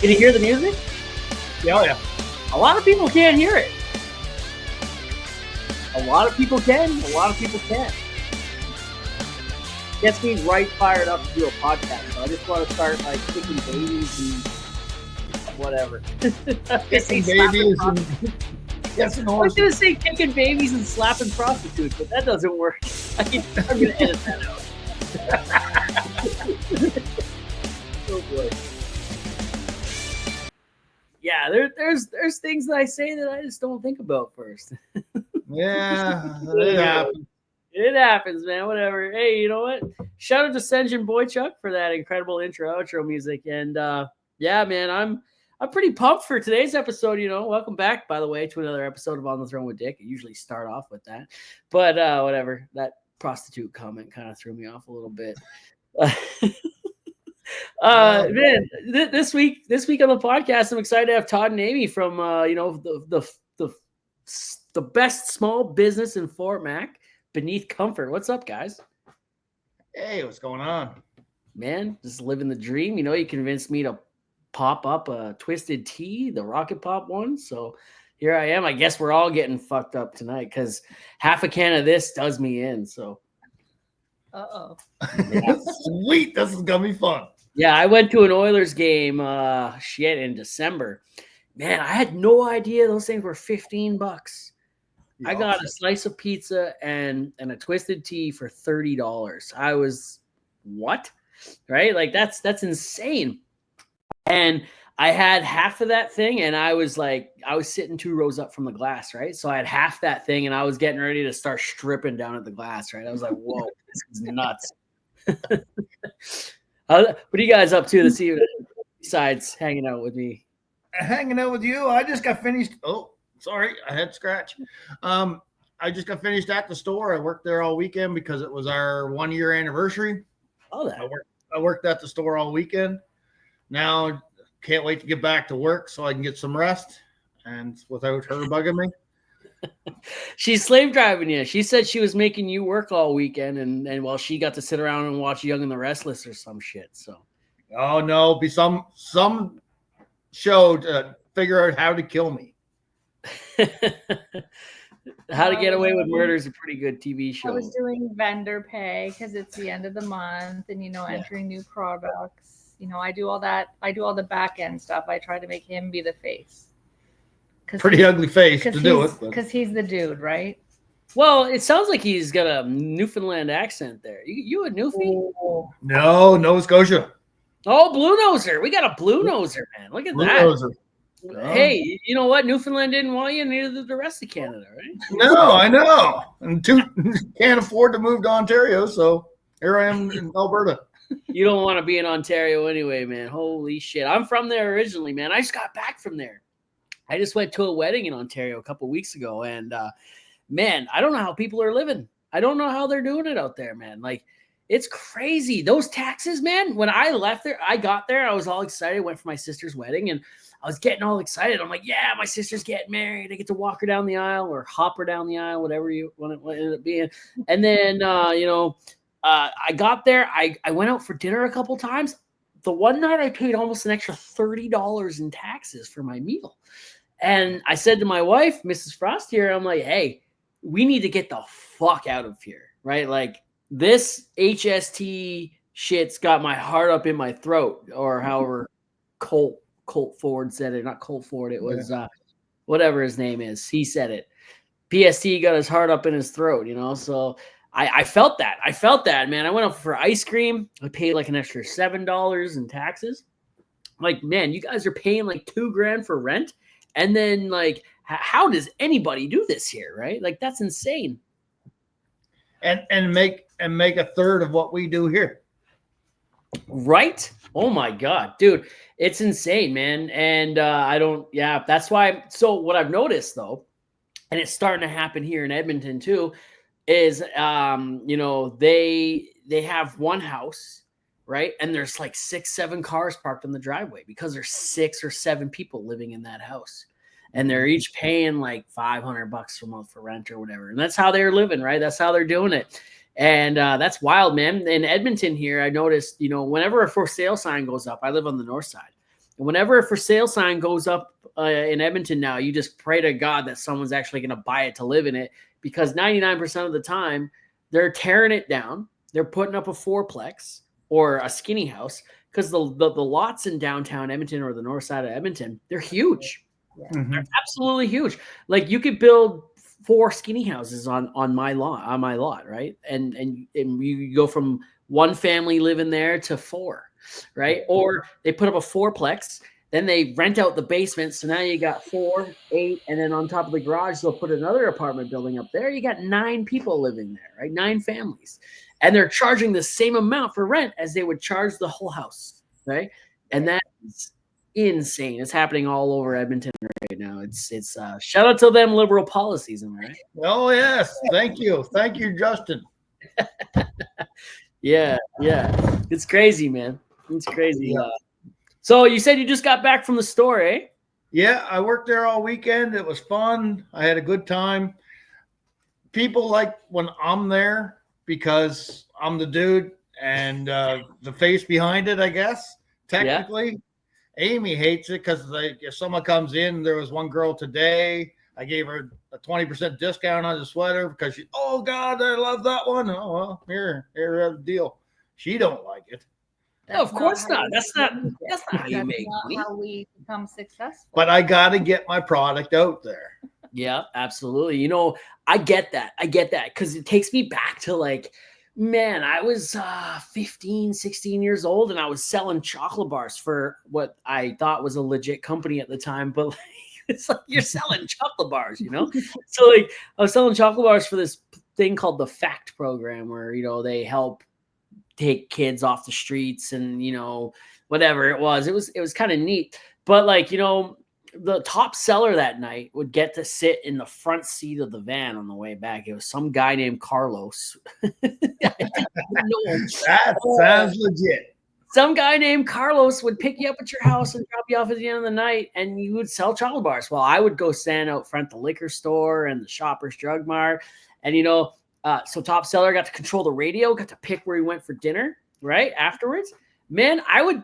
Can you hear the music? Yeah, yeah. A lot of people can't hear it. A lot of people can. A lot of people can't. Gets me right fired up to do a podcast. So I just want to start like kicking babies and whatever. Kicking babies and yes, I was going to say kicking babies and slapping prostitutes, but that doesn't work. I'm going to edit that out. Oh boy. Yeah, there's things that I say that I just don't think about first. Yeah, it happens. It happens, man. Whatever. Hey, you know what? Shout out to Senjin Boychuk for that incredible intro outro music. And yeah, man, I'm pretty pumped for today's episode. You know, welcome back, by the way, to another episode of On the Throne with Dick. I usually start off with that, but whatever. That prostitute comment kind of threw me off a little bit. Man, this week on the podcast, I'm excited to have Todd and Amy from the best small business in Fort Mac, Benith Comfort. What's up, guys? Hey, what's going on? Man, just living the dream. You know, you convinced me to pop up a Twisted Tea, the Rocket Pop one. So here I am. I guess we're all getting fucked up tonight because half a can of this does me in. So, Sweet, this is gonna be fun. Yeah, I went to an Oilers game. In December. Man, I had no idea those things were $15. I got a slice of pizza and a Twisted Tea for $30. I was what? Right? Like that's insane. And I had half of that thing, and I was sitting 2 rows up from the glass, right? So I had half that thing, and I was getting ready to start stripping down at the glass, right? I was like, whoa, this is nuts. What are you guys up to this evening besides hanging out with me? Hanging out with you. I just got finished. Oh, sorry, I had scratch. I just got finished at the store. I worked there all weekend because it was our 1-year anniversary. Oh, that. I worked at the store all weekend. Now can't wait to get back to work so I can get some rest and without her bugging me. She's slave driving you. She said she was making you work all weekend, and while she got to sit around and watch Young and the Restless or some shit. So, oh no, be some show to figure out how to kill me. How to Get Away with Murder is a pretty good TV show. I was doing vendor pay because it's the end of the month, and entering new products. I do all that. I do all the back end stuff. I try to make him be the face. Pretty ugly face to do it. Because he's the dude, right? Well, it sounds like he's got a Newfoundland accent there. You a Newfie? No, Nova Scotia. Oh, Blue Noser. We got a Blue Noser, man. Look at Blue that. Noser. Hey, you know what? Newfoundland didn't want you, neither did the rest of Canada, right? No, I know. And can't afford to move to Ontario, so here I am in Alberta. You don't want to be in Ontario anyway, man. Holy shit. I'm from there originally, man. I just got back from there. I just went to a wedding in Ontario a couple weeks ago, and man, I don't know how people are living. I don't know how they're doing it out there, man. Like, it's crazy. Those taxes, man. When I left there, I got there, I was all excited. Went for my sister's wedding, and I was getting all excited. I'm like, yeah, my sister's getting married. I get to walk her down the aisle or hop her down the aisle, whatever you want it ended up being. And then, I got there. I went out for dinner a couple times. The one night I paid almost an extra $30 in taxes for my meal. And I said to my wife, Mrs. Frost here, I'm like, hey, we need to get the fuck out of here, right? Like, this HST shit's got my heart up in my throat, or however Colt Ford said it. Not Colt Ford. It was whatever his name is. He said it. PST got his heart up in his throat, So I felt that. I felt that, man. I went up for ice cream. I paid like an extra $7 in taxes. Like, man, you guys are paying like $2,000 for rent. And then, like, how does anybody do this here, right? Like, that's insane. And make a third of what we do here. Right? Oh my God, dude, it's insane, man. And that's why. So what I've noticed though, and it's starting to happen here in Edmonton too, is they have one house, right? And there's like 6-7 cars parked in the driveway because there's 6 or 7 people living in that house. And they're each paying like $500 a month for rent or whatever. And that's how they're living, right? That's how they're doing it. And that's wild, man. In Edmonton here, I noticed, whenever a for sale sign goes up, I live on the north side. Whenever a for sale sign goes up in Edmonton now, you just pray to God that someone's actually going to buy it to live in it, because 99% of the time they're tearing it down. They're putting up a fourplex or a skinny house, because the lots in downtown Edmonton or the north side of Edmonton, they're huge. Yeah. They're absolutely huge. Like, you could build 4 skinny houses on my lot, right? And you go from one family living there to 4, right? Or they put up a fourplex, then they rent out the basement, so now you got 4, 8, and then on top of the garage they'll put another apartment building up there. You got 9 people living there, right? 9 families, and they're charging the same amount for rent as they would charge the whole house, right? And that's insane. It's happening all over Edmonton right now. It's shout out to them liberal policies, am I right? Oh yes, thank you, Justin. Yeah, it's crazy, man. It's crazy. Yeah. So you said you just got back from the store, eh? Yeah, I worked there all weekend. It was fun. I had a good time. People like when I'm there because I'm the dude and the face behind it, I guess, technically. Yeah. Amy hates it because if someone comes in, there was one girl today, I gave her a 20% discount on the sweater because she, oh God, I love that one. Oh, well, here, the deal. She don't like it. No, of course not. That's not how you make money. How we become successful. But I got to get my product out there. Yeah, absolutely. You know, I get that because it takes me back to, like, man, I was 15, 16 years old, and I was selling chocolate bars for what I thought was a legit company at the time. But like, it's like you're selling chocolate bars, you know? So like I was selling chocolate bars for this thing called the FACT program, where, you know, they help take kids off the streets and, you know, whatever it was. It was kind of neat. But like, you know, the top seller that night would get to sit in the front seat of the van on the way back. It was some guy named Carlos. That sounds legit. Some guy named Carlos would pick you up at your house and drop you off at the end of the night, and you would sell chocolate bars. Well, I would go stand out front the liquor store and the Shoppers Drug Mart. And, you know, so top seller got to control the radio, got to pick where he went for dinner, right? Afterwards. Man,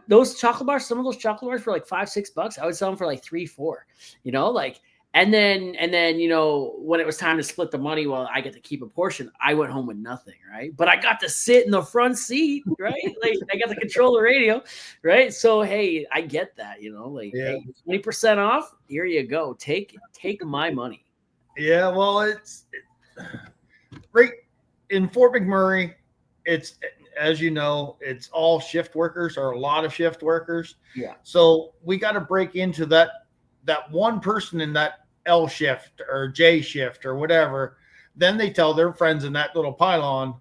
those chocolate bars, some of those chocolate bars were like $5-6. I would sell them for like $3-4, you know, like, and then, you know, when it was time to split the money, well, I get to keep a portion. I went home with nothing, right? But I got to sit in the front seat, right? Like, I got to control the radio, right? So, hey, I get that, you know, like, hey, 20% off, here you go. Take my money. Yeah, well, it's right in Fort McMurray. It's, as you know, it's all shift workers, or a lot of shift workers. Yeah. So we got to break into that one person in that L shift or J shift or whatever. Then they tell their friends in that little pylon.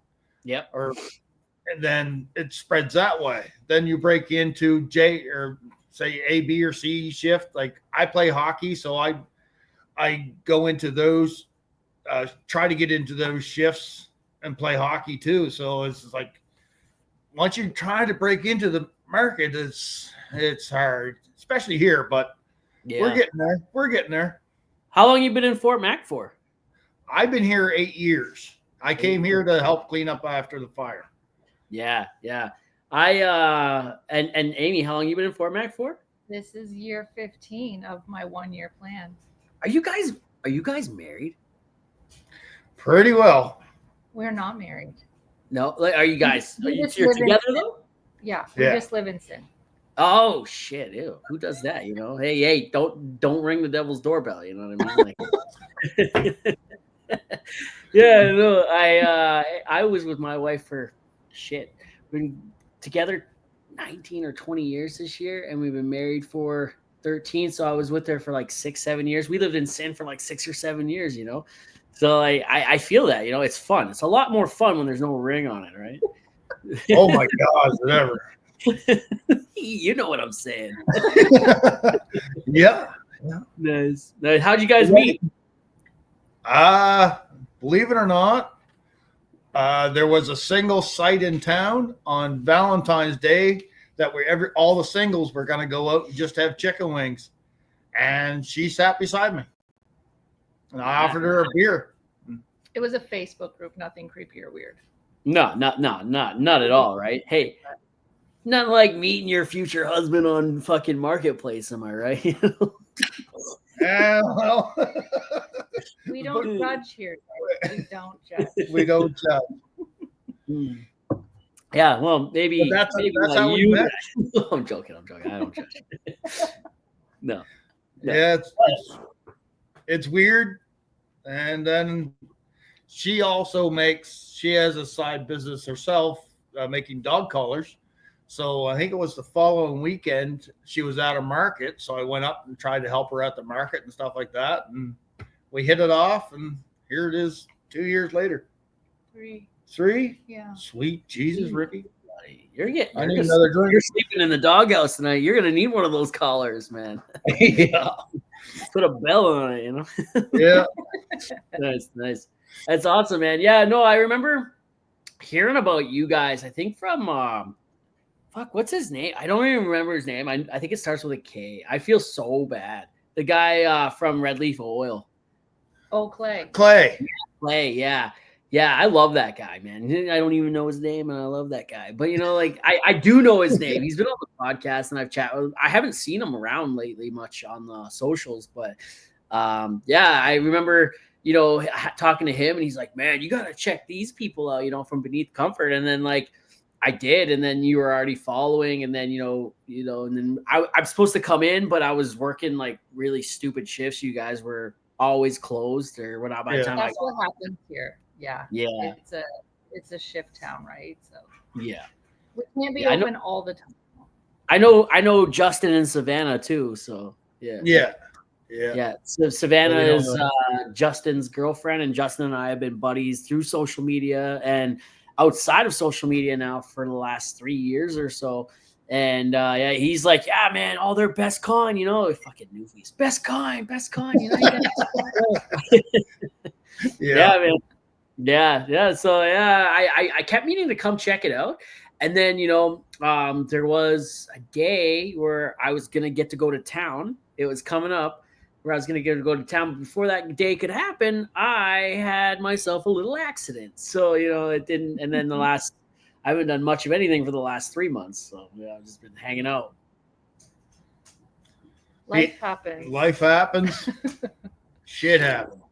Yep. And then it spreads that way. Then you break into J, or say A, B, or C shift. Like, I play hockey, so I go into those, try to get into those shifts and play hockey too. So it's like, once you try to break into the market, it's hard, especially here, but we're getting there. How long you been in Fort Mac for? I've been here 8 years. I came here to help clean up after the fire. Yeah. And Amy, how long you been in Fort Mac for? This is year 15 of my 1-year plan. Are you guys married? Pretty well. We're not married. No, like, are you guys? You're together though? Yeah, we just live in sin. Oh shit! Ew. Who does that? You know, hey, don't ring the devil's doorbell. You know what I mean? Like, yeah, no, I was with my wife for shit. We've been together 19 or 20 years this year, and we've been married for 13. So I was with her for like 6-7 years. We lived in sin for like 6 or 7 years. You know. So I feel that, you know, it's fun. It's a lot more fun when there's no ring on it, right? Oh my God, whatever. You know what I'm saying. Yeah. Nice. How'd you guys meet? Believe it or not, there was a single site in town on Valentine's Day that all the singles were going to go out and just have chicken wings. And she sat beside me. And I offered her a beer. It was a Facebook group, nothing creepy or weird. No, not at all, right? Hey, Not like meeting your future husband on fucking Marketplace, am I right? Yeah, well, We don't judge here, guys. We don't judge. we don't judge. Yeah, well, maybe But that's not how we you. met. I'm joking. I don't judge. No. Yeah, it's weird. And then she has a side business herself, making dog collars. So I think it was the following weekend she was at a market. So I went up and tried to help her at the market and stuff like that. And we hit it off, and here it is 2 years later. 3. 3? Yeah. Sweet Jesus, Ricky. You're I need another drink. You're sleeping in the doghouse tonight. You're gonna need one of those collars, man. Yeah. Put a bell on it, you know. Yeah. Nice. That's awesome, man. Yeah, no, I remember hearing about you guys. I think from what's his name? I don't even remember his name. I think it starts with a K. I feel so bad. The guy from Red Leaf Oil. Oh, Clay. Clay, yeah. Yeah, I love that guy, man. I don't even know his name, and I love that guy. But, like, I do know his name. He's been on the podcast, and I've chatted with him. I haven't seen him around lately much on the socials. But, yeah, I remember, talking to him, and he's like, man, you got to check these people out, from Beneath Comfort. And then, like, I did, and then you were already following, and then, and then I'm supposed to come in, but I was working, like, really stupid shifts. You guys were always closed or whatnot by the time That's what happens here. Yeah. It's a shift town, right? So yeah, we can't be open all the time. I know Justin and Savannah too. So yeah. So Savannah is Justin's girlfriend, and Justin and I have been buddies through social media and outside of social media now for the last 3 years or so. And he's like, yeah, man, all their best con, fucking newfies, best con, yeah, man. Yeah. So I kept meaning to come check it out. And then, there was a day where I was going to get to go to town. It was coming up where I was going to get to go to town. But before that day could happen, I had myself a little accident. So, it didn't. And then I haven't done much of anything for the last 3 months. So I've just been hanging out. Life happens. Shit happens.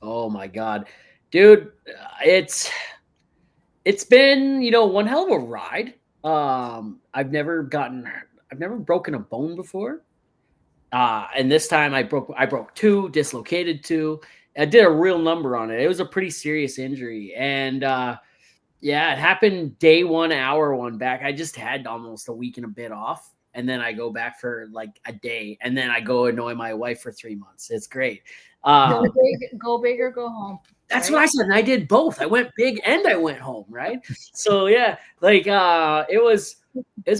Oh my God. Dude, it's been, one hell of a ride. I've never broken a bone before. And this time I broke 2, dislocated 2. I did a real number on it. It was a pretty serious injury. And it happened day 1, hour 1 back. I just had almost a week and a bit off. And then I go back for like a day. And then I go annoy my wife for 3 months. It's great. Go big or go home. That's what I said. And I did both. I went big and I went home. Right. So it was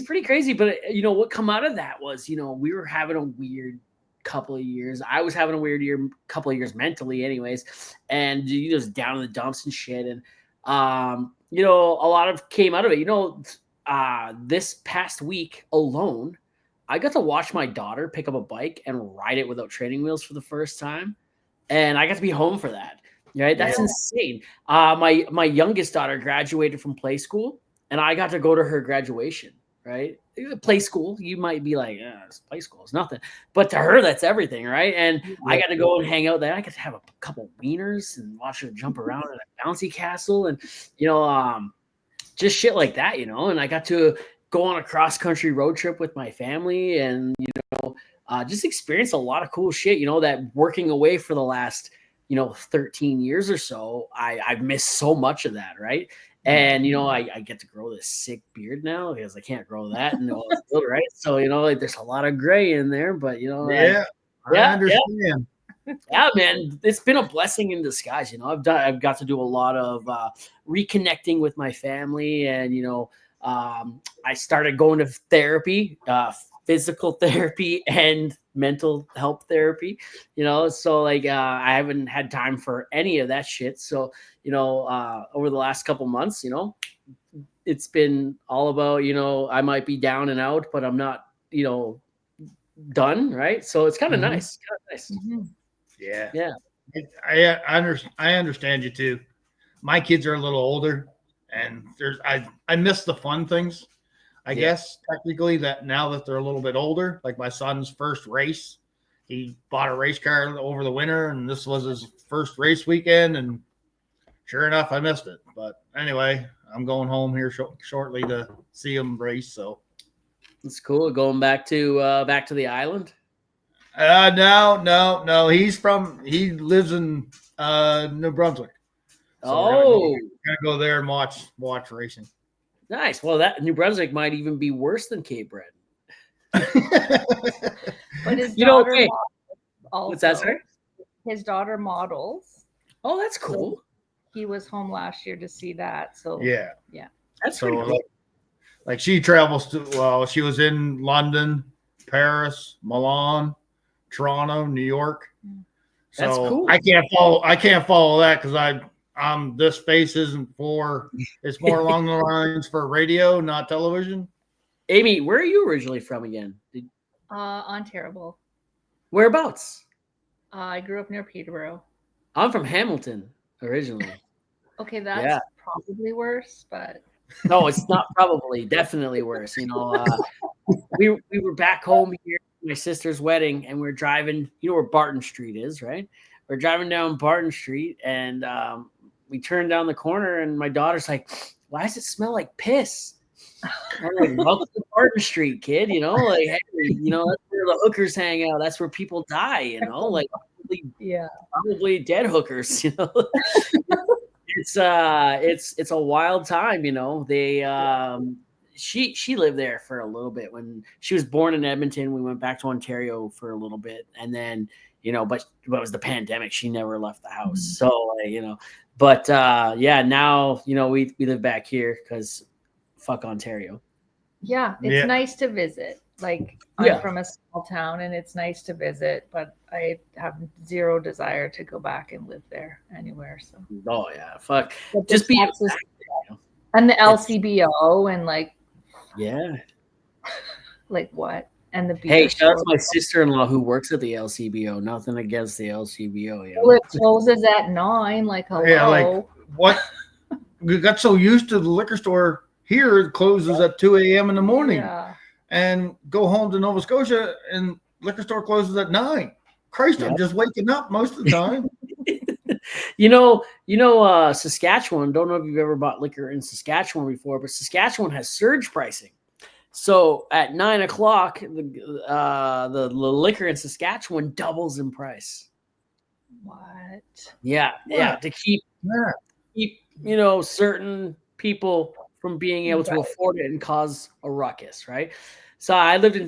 pretty crazy. But what come out of that was, we were having a weird couple of years. I was having a weird couple of years mentally anyways. And just down in the dumps and shit. And, a lot of came out of it, this past week alone, I got to watch my daughter pick up a bike and ride it without training wheels for the first time. And I got to be home for that. Right. That's insane. My youngest daughter graduated from play school, and I got to go to her graduation. Right. Play school. You might be like, play school is nothing. But to her, that's everything. Right. And I got to go and hang out there. I got to have a couple wieners and watch her jump around in a bouncy castle and, just shit like that, and I got to go on a cross-country road trip with my family and, just experience a lot of cool shit, that working away for the last, 13 years or so, I've missed so much of that. Right. And, I get to grow this sick beard now because I can't grow that. Right. So, there's a lot of gray in there, but, I understand. Yeah, man, it's been a blessing in disguise. I've got to do a lot of reconnecting with my family, and I started going to therapy, physical therapy and mental health therapy. So I haven't had time for any of that shit. So over the last couple months, it's been all about I might be down and out, but I'm not done. Right. So it's kind of nice. Mm-hmm. Yeah. I understand you too. My kids are a little older, and I miss the fun things. I guess technically that now that they're a little bit older, like my son's first race, he bought a race car over the winter, and this was his first race weekend, and sure enough, I missed it. But anyway, I'm going home here shortly to see him race. So it's cool. Going back to the island. No. He lives in New Brunswick. So we're gonna go there and watch racing. Nice. Well, that New Brunswick might even be worse than Cape Breton. But his daughter also, what's that, sorry? His daughter models. Oh, that's cool. So he was home last year to see that. So yeah, that's pretty cool. Like she travels she was in London, Paris, Milan, Toronto, New York. That's cool. I can't follow that because this space isn't for. It's more along the lines for radio, not television. Amy, where are you originally from again? Ontario. Whereabouts? I grew up near Peterborough. I'm from Hamilton originally. Okay, that's probably worse, but no, it's not probably. Definitely worse. You know, we were back home here at my sister's wedding, and we're driving. You know where Barton Street is, right? We're driving down Barton Street, and we turned down the corner, and my daughter's like, "Why does it smell like piss?" I'm like, "Welcome to Barton Street, kid. You know, like, hey, you know, that's where the hookers hang out. That's where people die. You know, like, probably dead hookers. You know, it's a wild time. You know, they she lived there for a little bit when she was born in Edmonton. We went back to Ontario for a little bit, and then." You know, but it was the pandemic. She never left the house. So, you know, but now, you know, we live back here because fuck Ontario. Yeah, it's nice to visit. Like, I'm from a small town and it's nice to visit, but I have zero desire to go back and live there anywhere. So, oh, yeah, fuck. Just be. And the LCBO and like, like what? And the hey, shout out to my sister-in-law who works at the LCBO. Nothing against the LCBO. Well, it closes at 9. Like, hello. Yeah, like what? We got so used to the liquor store here. It closes at 2 a.m. in the morning, and go home to Nova Scotia, and liquor store closes at 9. Christ, I'm just waking up most of the time. You know, Saskatchewan. Don't know if you've ever bought liquor in Saskatchewan before, but Saskatchewan has surge pricing. So at 9 o'clock, the liquor in Saskatchewan doubles in price. What? Yeah. To keep you know, certain people from being able to afford it and cause a ruckus, right? So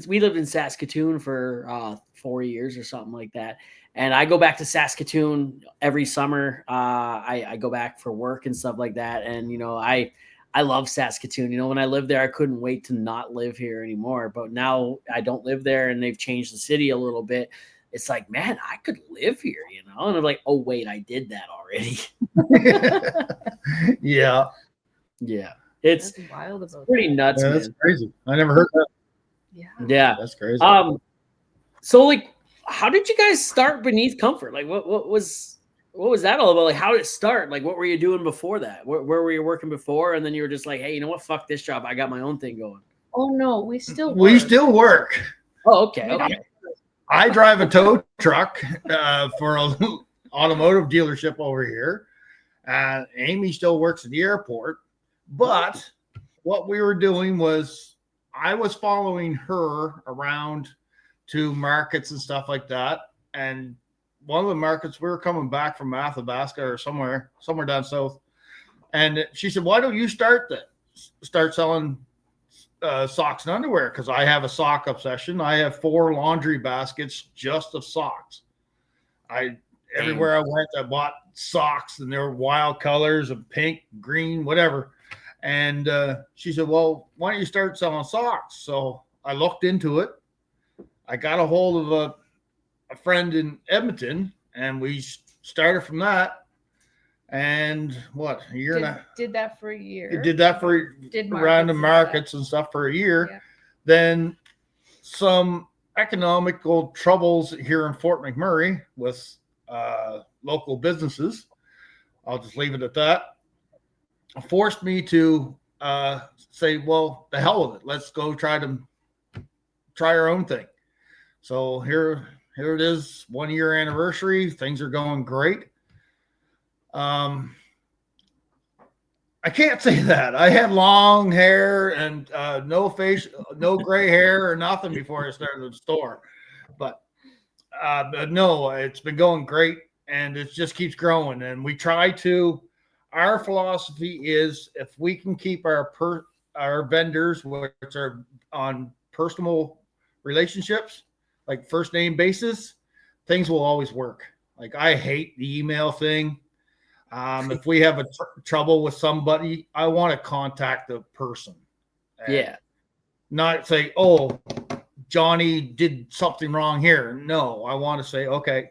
we lived in Saskatoon for 4 years or something like that, and I go back to Saskatoon every summer. I go back for work and stuff like that, and you know I love Saskatoon. You know, when I lived there, I couldn't wait to not live here anymore. But now I don't live there, and they've changed the city a little bit. It's like, man, I could live here, you know? And I'm like, oh, wait, I did that already. Yeah. It's wild about pretty nuts, man. That's crazy. I never heard that. Yeah. That's crazy. So, like, how did you guys start Benith Comfort? Like, what was that all about? Like, how did it start? Like, what were you doing before that? Where were you working before? And then you were just like, hey, you know what? Fuck this job. I got my own thing going. Oh, no. We still work. Oh, okay. I drive a tow truck for an automotive dealership over here. Amy still works at the airport. But what we were doing was I was following her around to markets and stuff like that. And one of the markets, we were coming back from Athabasca or somewhere down south. And she said, why don't you start selling socks and underwear? Because I have a sock obsession. I have 4 laundry baskets just of socks. Everywhere I went, I bought socks, and they were wild colors of pink, green, whatever. And she said, well, why don't you start selling socks? So I looked into it. I got a hold of a friend in Edmonton, and we started from that. And what, a year and a half? Did that for a year. Did that for random markets and stuff for a year. Yeah. Then some economical troubles here in Fort McMurray with local businesses. I'll just leave it at that. Forced me to say, well, the hell with it. Let's go try our own thing. So here it is, 1 year anniversary. Things are going great. I can't say that. I had long hair and no gray hair or nothing before I started the store. But no, it's been going great, and it just keeps growing. And we try to. Our philosophy is if we can keep our vendors, which are on personal relationships, like first name basis, things will always work. Like I hate the email thing. If we have trouble with somebody, I want to contact the person. Yeah. Not say, oh, Johnny did something wrong here. No, I want to say, okay,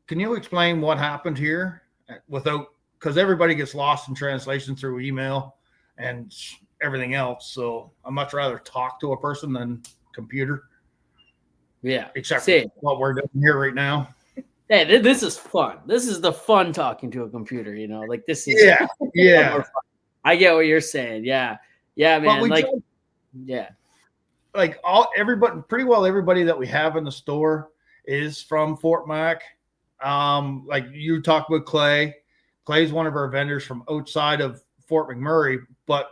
can you explain what happened here because everybody gets lost in translation through email and everything else. So I much rather talk to a person than computer. Yeah. Except for what we're doing here right now. Hey, this is fun. This is the fun talking to a computer, like this is yeah. I get what you're saying. Yeah, man. Pretty well everybody that we have in the store is from Fort Mac. Like you talked with Clay. Clay's one of our vendors from outside of Fort McMurray, but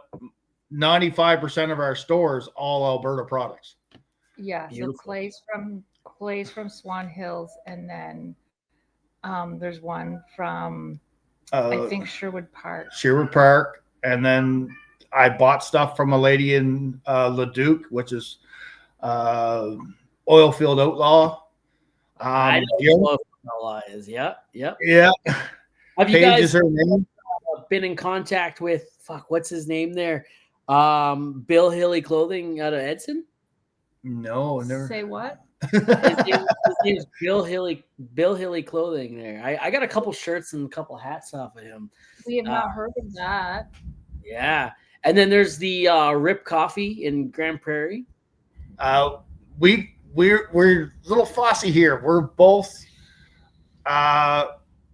95% of our stores all Alberta products. Yeah, so Clay's from Swan Hills, and then there's one from I think Sherwood Park. And then I bought stuff from a lady in Leduc, which is Oilfield Outlaw. I know what Outlaw is. Yep. Yeah. Have you guys been in contact with what's his name there? Bill Hilly Clothing out of Edson? No, never. Say what? His name is Bill Hilly Clothing there. I got a couple shirts and a couple hats off of him. We have not heard of that. Yeah. And then there's the Rip Coffee in Grand Prairie. We're a little fussy here. We're both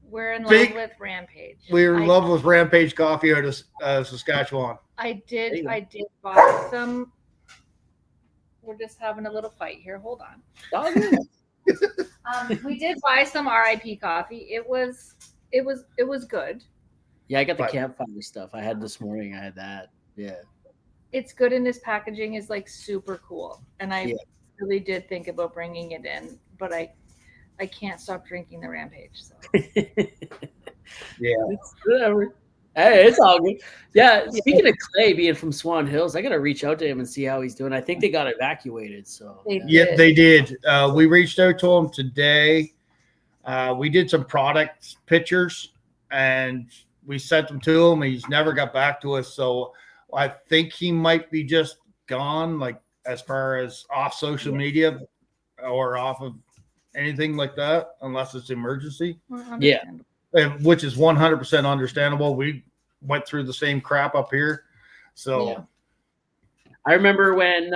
we're in love with Rampage. We're in love with Rampage Coffee out of Saskatchewan. I did buy some. We're just having a little fight here. Hold on. We did buy some RIP coffee. It was good. Yeah, I got the campfire stuff. I had this morning. I had that. Yeah. It's good, and this packaging is like super cool. And I really did think about bringing it in, but I can't stop drinking the Rampage. So. Yeah. Whatever. Hey, it's all good. Yeah, speaking of Clay being from Swan Hills, I got to reach out to him and see how he's doing. I think they got evacuated. So they did. We reached out to him today. We did some product pictures, and we sent them to him. He's never got back to us. So I think he might be just gone, like as far as off social media or off of anything like that, unless it's emergency. Yeah. Which is 100% understandable. We went through the same crap up here. So I remember when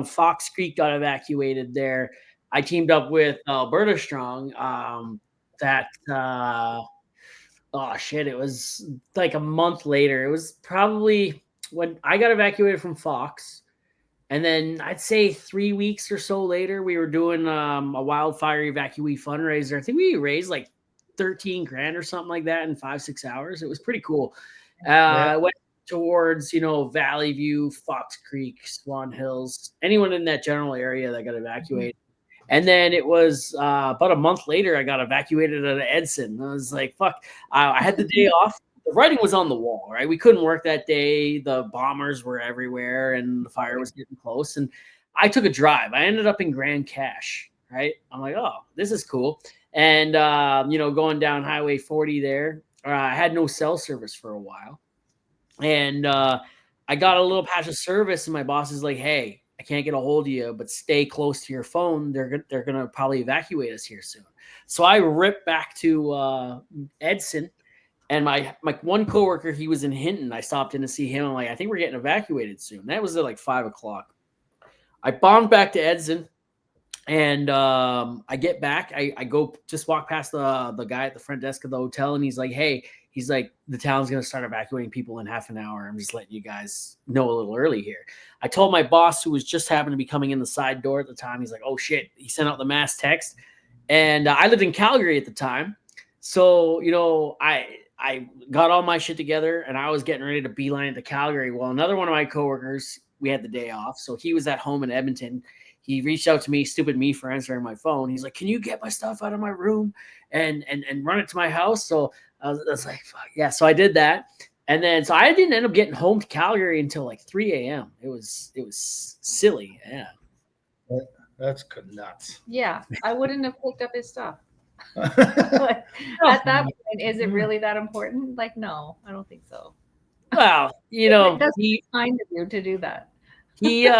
Fox Creek got evacuated there, I teamed up with Alberta Strong. It was like a month later. It was probably when I got evacuated from Fox. And then I'd say 3 weeks or so later, we were doing a wildfire evacuee fundraiser. I think we raised like 13 grand or something like that in 5-6 hours. It was pretty cool. I went towards, Valley View, Fox Creek, Swan Hills, anyone in that general area that got evacuated. And then it was about a month later, I got evacuated out of Edson. I was like, fuck, I had the day off. The writing was on the wall, right? We couldn't work that day. The bombers were everywhere and the fire was getting close. And I took a drive. I ended up in Grand Cache, right? I'm like, oh, this is cool. And, going down Highway 40 there, I had no cell service for a while. And I got a little patch of service, and my boss is like, hey, I can't get a hold of you, but stay close to your phone. They're going to probably evacuate us here soon. So I ripped back to Edson, and my one coworker, he was in Hinton. I stopped in to see him. I'm like, I think we're getting evacuated soon. That was at like 5:00. I bombed back to Edson. And I get back. I go just walk past the guy at the front desk of the hotel, and he's like, hey, He's like, the town's going to start evacuating people in half an hour. I'm just letting you guys know a little early here. I told my boss, who was just happened to be coming in the side door at the time, he's like, oh shit. He sent out the mass text. And I lived in Calgary at the time. So, I got all my shit together and I was getting ready to beeline it to Calgary. Well, another one of my coworkers, we had the day off. So he was at home in Edmonton. He reached out to me, stupid me for answering my phone. He's like, can you get my stuff out of my room and run it to my house? So I was like, fuck yeah. So I did that. And then, so I didn't end up getting home to Calgary until like 3 a.m. It was silly. Yeah. That's nuts. Yeah. I wouldn't have picked up his stuff. But at that point, is it really that important? Like, no, I don't think so. Well, that's kind of you to do that. He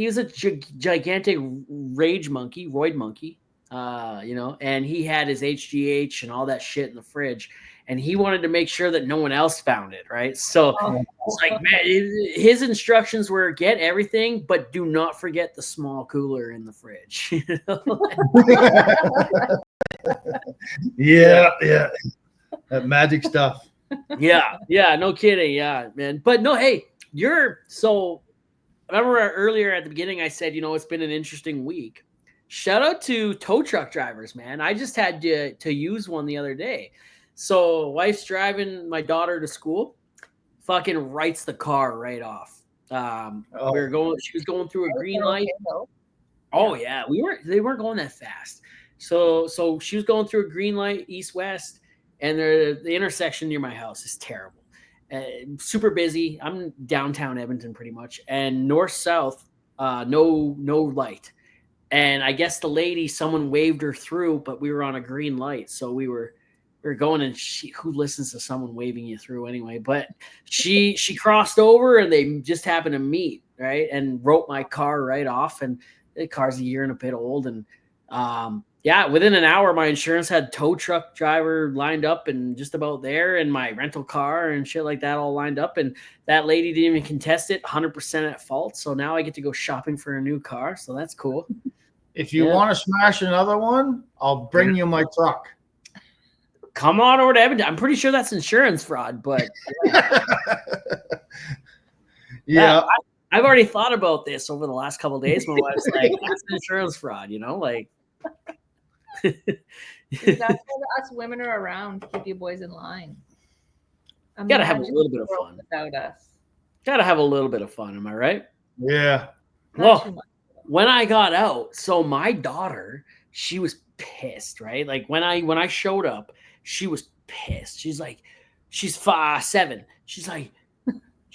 was a gigantic roid monkey, and he had his HGH and all that shit in the fridge, and he wanted to make sure that no one else found it, right? So it's like, man, his instructions were get everything, but do not forget the small cooler in the fridge. Yeah. That magic stuff. Yeah, no kidding. Yeah, man. But no, hey, remember earlier at the beginning, I said, it's been an interesting week. Shout out to tow truck drivers, man. I just had to use one the other day. So wife's driving my daughter to school, fucking writes the car right off. She was going through a green light. Oh yeah, they weren't going that fast. So she was going through a green light east-west, and the intersection near my house is terrible. Super busy. I'm downtown Edmonton pretty much, and north-south, no light. And I guess someone waved her through, but we were on a green light, so we were going, and who listens to someone waving you through anyway? But she crossed over, and they just happened to meet, right, and wrote my car right off. And the car's a year and a bit old, and within an hour, my insurance had tow truck driver lined up and just about there, and my rental car and shit like that all lined up. And that lady didn't even contest it, 100% at fault. So now I get to go shopping for a new car. So that's cool. If you want to smash another one, I'll bring you my truck. Come on over to Edmonton. I'm pretty sure that's insurance fraud, but yeah. I've already thought about this over the last couple of days. My wife's like, that's insurance fraud, like. That's why us women are around to keep you boys in line. Gotta have a little bit of fun without us. Gotta have a little bit of fun, am I right? Yeah. Well, when I got out, so my daughter, she was pissed, right? Like when I showed up, she was pissed. She's like, she's 7. She's like,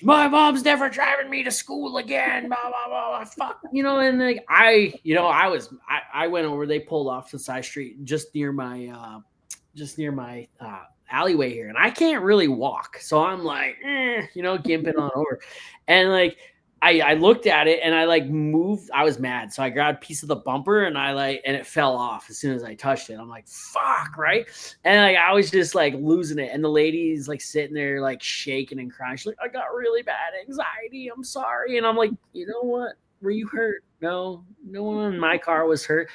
my mom's never driving me to school again. Blah, blah, blah, fuck, and like I went over. They pulled off to the side street just near my alleyway here, and I can't really walk, so I'm like, gimping on over, and like I looked at it and I like moved. I was mad, so I grabbed a piece of the bumper and and it fell off as soon as I touched it. I'm like, fuck, right? And like I was just like losing it, and the lady's like sitting there like shaking and crying. She's like, I got really bad anxiety. I'm sorry. And I'm like, you know what? Were you hurt? No one in my car was hurt.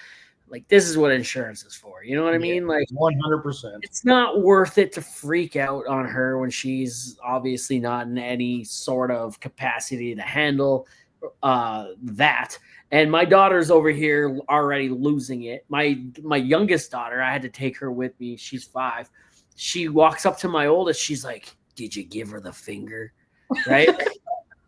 Like, this is what insurance is for. You know what I mean? Like 100%. It's not worth it to freak out on her when she's obviously not in any sort of capacity to handle that. And my daughter's over here already losing it. My youngest daughter, I had to take her with me. She's 5. She walks up to my oldest. She's like, did you give her the finger? Right?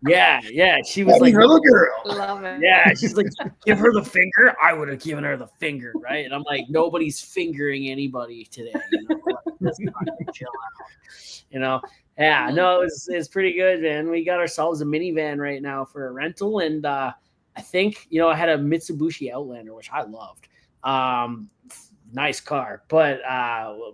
Yeah. She was like, little girl. Love it. Yeah, she's like, give her the finger. I would have given her the finger, right? And I'm like, nobody's fingering anybody today. Let's chill out. Yeah, no, it's pretty good, man. We got ourselves a minivan right now for a rental, and I think I had a Mitsubishi Outlander, which I loved. Nice car, but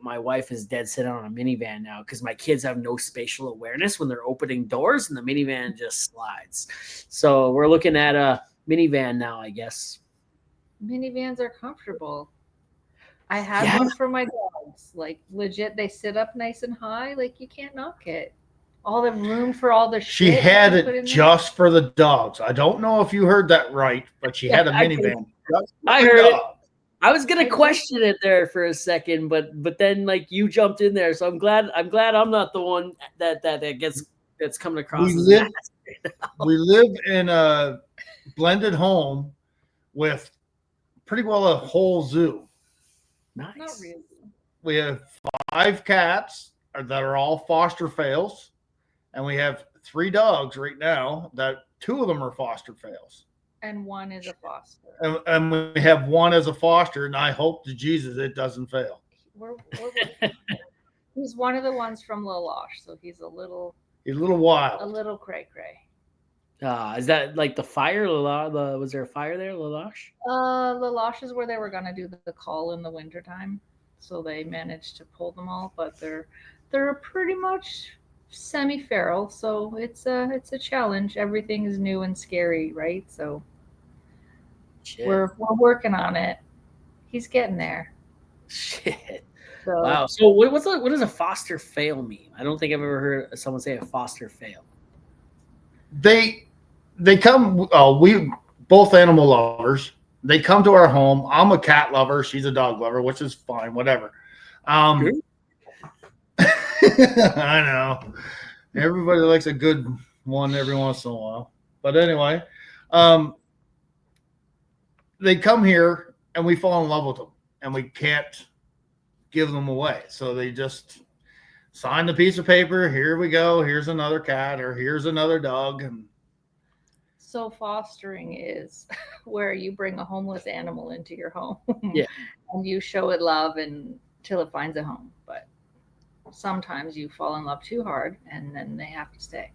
my wife is dead set on a minivan now because my kids have no spatial awareness when they're opening doors, and the minivan just slides. So we're looking at a minivan now, I guess. Minivans are comfortable. I have one for my dogs. Like legit, they sit up nice and high. Like you can't knock it. All the room for all the shit. She had it just for the dogs. I don't know if you heard that right, but she had a minivan. I heard it. I was gonna I do. question it there for a second, but then like you jumped in there, so I'm glad I'm not the one that that's coming across We as live nasty. we live in a blended home with pretty well a whole zoo. Not Nice. really. We have 5 cats that are all foster fails, and we have 3 dogs right now that 2 of them are foster fails. And one is a foster. And we have 1 as a foster, and I hope to Jesus it doesn't fail. We're he's one of the ones from Laloche, so he's a little wild. cray cray. Is that like the fire? Was there a fire there, Laloche? Laloche is where they were gonna do the call in the wintertime, so they managed to pull them all, but they're pretty much semi-feral, so it's a challenge. Everything is new and scary, right? So Shit. we're working on it. He's getting there. Shit. So, Wow. So what does a foster fail mean? I don't think I've ever heard someone say a foster fail. They come. We both animal lovers. They come to our home. I'm a cat lover. She's a dog lover, which is fine. Whatever. I know. Everybody likes a good one every once in a while. But anyway, they come here and we fall in love with them, and we can't give them away. So they just sign the piece of paper. Here we go. Here's another cat, or here's another dog. And so fostering is where you bring a homeless animal into your home. Yeah. And you show it love until it finds a home. But sometimes you fall in love too hard and then they have to stay.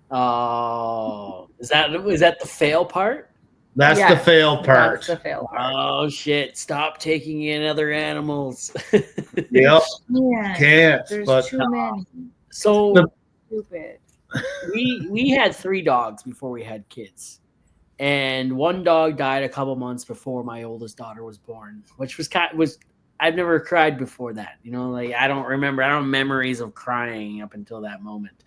Oh, is that the fail part? That's the fail part. That's the fail part. Oh shit! Stop taking in other animals. Yep. Yeah. Can't. There's But too many. So Stupid. we had 3 dogs before we had kids, and 1 dog died a couple months before my oldest daughter was born, which was I've never cried before that. You know, like I don't have memories of crying up until that moment,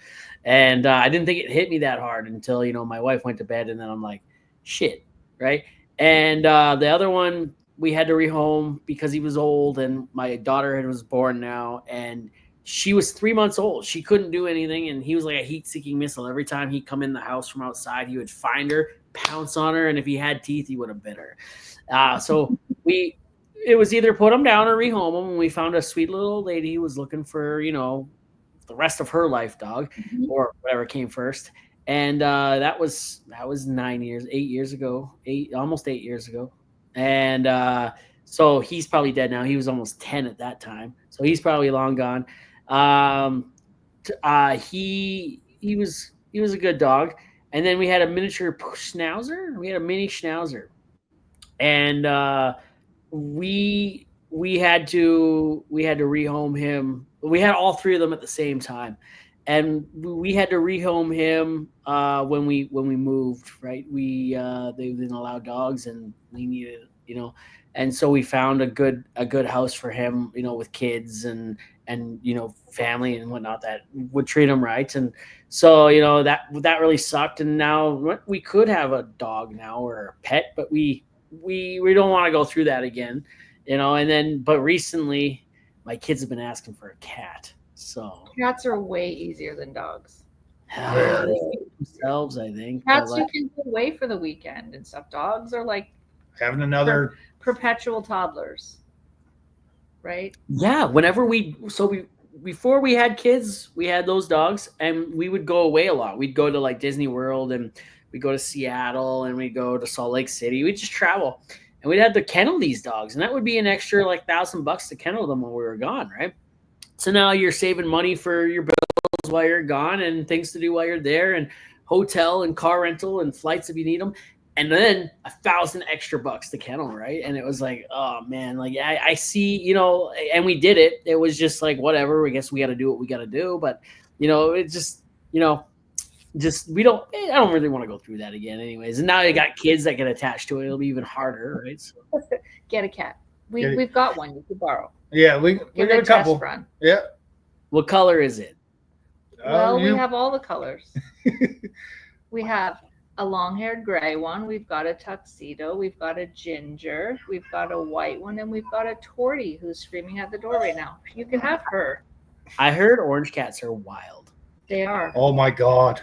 and I didn't think it hit me that hard until my wife went to bed, and then I'm like, shit. Right. And the other one we had to rehome because he was old, and my daughter was born now, and she was 3 months old. She couldn't do anything, and he was like a heat-seeking missile. Every time he'd come in the house from outside, he would find her, pounce on her, and if he had teeth, he would have bit her. So it was either put him down or rehome him, and we found a sweet little old lady who was looking for the rest of her life dog, or whatever came first. And that was 8 years ago, almost 8 years ago. And so he's probably dead now. He was almost 10 at that time, so he's probably long gone. He was a good dog. And then we had a miniature schnauzer. We had a mini schnauzer, and we had to rehome him. We had all 3 of them at the same time. And we had to rehome him when we moved, right? They didn't allow dogs, and we needed, and so we found a good house for him, with kids and family and whatnot that would treat him right. And so that really sucked. And now we could have a dog now or a pet, but we don't want to go through that again, And then, but recently, my kids have been asking for a cat. So cats are way easier than dogs. Themselves, I think. Cats you can put away for the weekend and stuff. Dogs are like having another perpetual toddlers, right? Yeah. Before we had kids, we had those dogs, and we would go away a lot. We'd go to like Disney World, and we'd go to Seattle, and we'd go to Salt Lake City. We'd just travel, and we'd have to kennel these dogs, and that would be an extra like $1,000 to kennel them when we were gone, right? So now you're saving money for your bills while you're gone, and things to do while you're there, and hotel and car rental and flights if you need them. And then $1,000 extra bucks to kennel, right? And it was like, oh man, like I see, and we did it. It was just like, whatever, I guess we got to do what we got to do. But, it just, I don't really want to go through that again anyways. And now you got kids that get attached to it. It'll be even harder, right? So. Get a cat. We've got one you could borrow. Yeah, we got a couple. Run. Yeah. What color is it? Well, we have all the colors. We have a long-haired gray one. We've got a tuxedo. We've got a ginger. We've got a white one, and we've got a tortie who's screaming at the door right now. You can have her. I heard orange cats are wild. They are. Oh my God.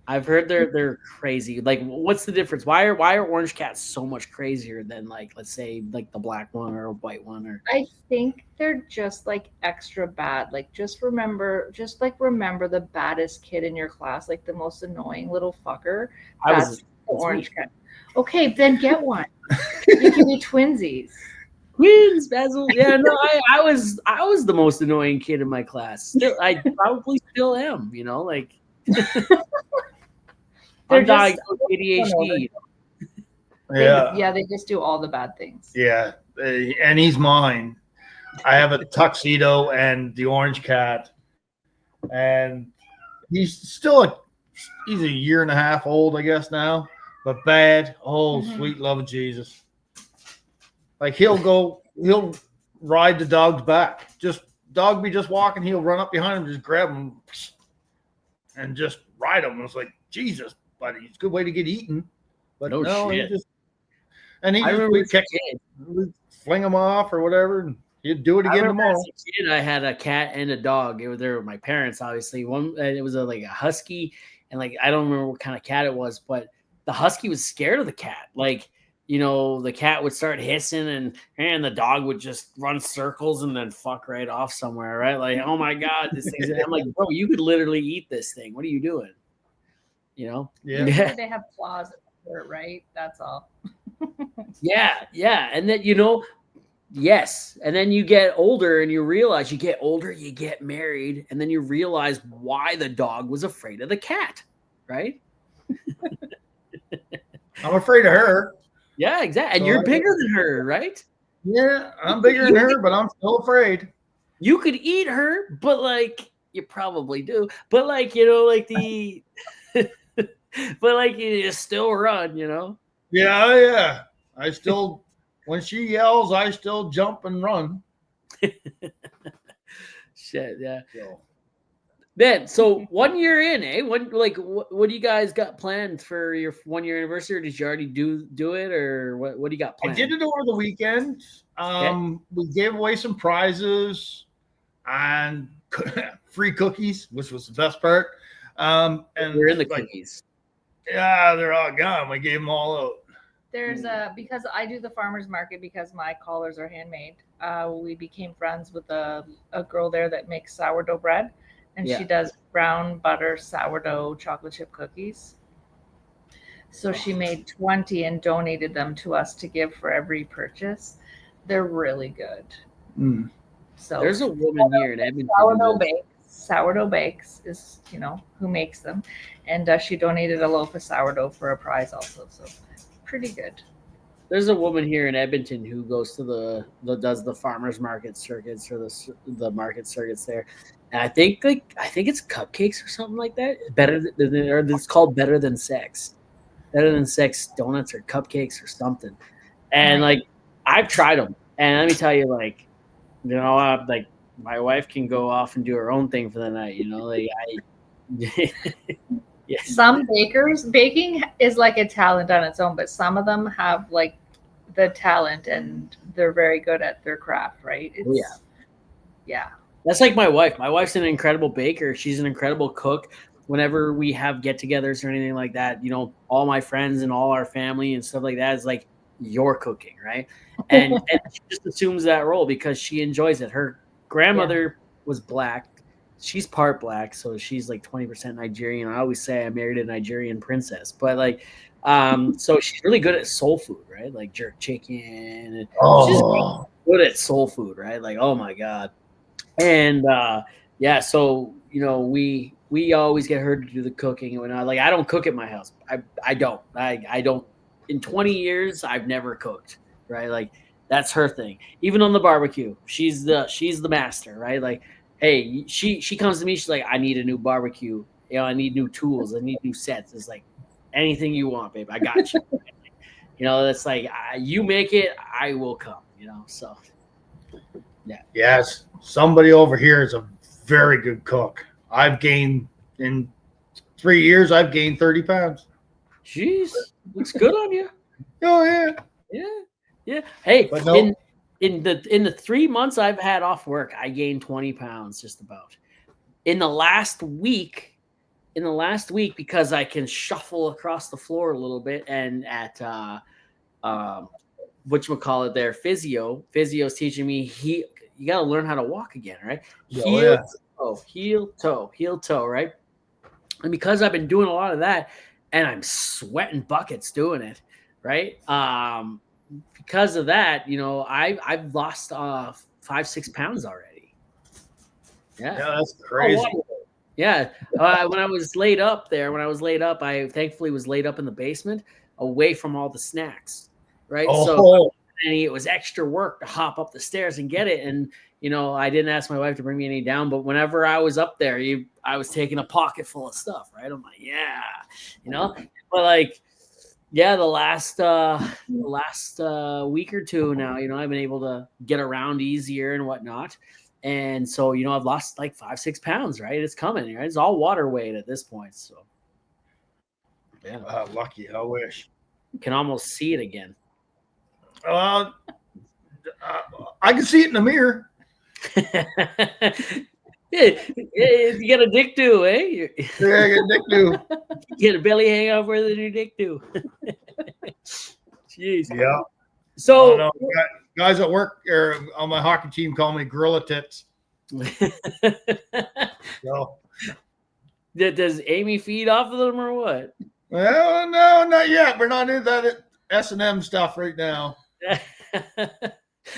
I've heard they're crazy. Like, what's the difference? Why are orange cats so much crazier than, like, let's say, like the black one or a white one? Or I think they're just like extra bad. Like, just remember the baddest kid in your class, like the most annoying little fucker. That's the orange cat. Okay, then get one. You can be twinsies. Twins, Basil. Yeah, no, I was the most annoying kid in my class. Still, I probably still am. You know, like. I'm diagnosed with ADHD. Yeah. They just do all the bad things. Yeah, and he's mine. I have a tuxedo and the orange cat, and he's a year and a half old, I guess now, but bad. Oh, sweet love of Jesus! Like he'll ride the dog's back. Dog be just walking, he'll run up behind him, just grab him, and just ride him. It's like, Jesus, buddy, it's a good way to get eaten. But no, shit. we'd fling him off or whatever, and he'd do it again tomorrow. As a kid, I had a cat and a dog. They were my parents, obviously. One, it was like a husky, and like I don't remember what kind of cat it was, but the husky was scared of the cat. Like, you know, the cat would start hissing, and the dog would just run circles and then fuck right off somewhere, right? Like, oh my God, this thing's. I'm like, bro, you could literally eat this thing. What are you doing? You know? Yeah. They have claws, right? That's all. Yeah. And then, you know, yes. And then you get older and you realize you get married, and then you realize why the dog was afraid of the cat, right? I'm afraid of her. Yeah, exactly. And you're bigger than her, right? Yeah, I'm bigger than her, but I'm still afraid. You could eat her, but like you probably do. But like, you know, like the but like you just still run, you know? Yeah. I still, when she yells, I still jump and run. Shit, yeah. Man, so 1 year in, eh? What do you guys got planned for your 1 year anniversary? Or did you already do it, or what do you got planned? I did it over the weekend. We gave away some prizes and free cookies, which was the best part. And we're in the cookies. Yeah, they're all gone. We gave them all out. There's because I do the farmer's market because my collars are handmade. We became friends with a girl there that makes sourdough bread, and she does brown butter sourdough chocolate chip cookies. So she made 20 and donated them to us to give for every purchase. They're really good. So there's a woman here in Edmonton. Sourdough Bakes is, you know, who makes them, and she donated a loaf of sourdough for a prize also. So pretty good. There's a woman here in Edmonton who goes to does the farmers market circuits or the market circuits there, and I think it's cupcakes or something like that. It's called Better Than Sex donuts or cupcakes or something. And like I've tried them, and let me tell you, like, you know, like my wife can go off and do her own thing for the night. You know, like yeah. Some baking is like a talent on its own, but some of them have like the talent and they're very good at their craft, right? Yeah. That's like my wife. My wife's an incredible baker. She's an incredible cook. Whenever we have get-togethers or anything like that, you know, all my friends and all our family and stuff like that is like, you're cooking, right? And she just assumes that role because she enjoys it. Her grandmother was black. She's part black, so she's like 20% Nigerian. I always say I married a Nigerian princess, but like, so she's really good at soul food, right? Like jerk chicken. And she's good at soul food, right? Like, oh my God. And so you know, we always get her to do the cooking and whatnot. Like, I don't cook at my house. I don't. In 20 years, I've never cooked, right? Like, that's her thing. Even on the barbecue, she's the master, right? Like, hey, she comes to me, she's like, I need a new barbecue. You know, I need new tools. I need new sets. It's like, anything you want, babe. I got you. You know, it's like, you make it, I will come, you know, so. Yeah. Yes. Somebody over here is a very good cook. I've gained in 3 years, I've gained 30 pounds. Jeez, looks good on you. Oh yeah. Yeah. Hey, But no. in the 3 months I've had off work, I gained 20 pounds just about. In the last week, because I can shuffle across the floor a little bit, and at whatchamacallit there, physio's teaching me you got to learn how to walk again, right? Heel toe, right? And because I've been doing a lot of that, and I'm sweating buckets doing it, right? Because of that, I've lost 5-6 pounds already. Yeah, that's crazy. Yeah. When I was laid up, I thankfully was laid up in the basement, away from all the snacks, right? So it was extra work to hop up the stairs and get it. And, I didn't ask my wife to bring me any down, but whenever I was up there, I was taking a pocket full of stuff, right? I'm like, yeah, but like, yeah, the last week or two now, I've been able to get around easier and whatnot. And so, I've lost like 5-6 pounds, right? It's coming, right? It's all water weight at this point. So, yeah. Lucky. I wish. You can almost see it again. I can see it in the mirror. Yeah, you got a dick too, eh? Yeah, I got a dick too. You get a belly hang out further than your dick too. Jeez. Yeah. So guys at work or on my hockey team call me gorilla tits. So. Does Amy feed off of them or what? Well, no, not yet. We're not into that S&M stuff right now.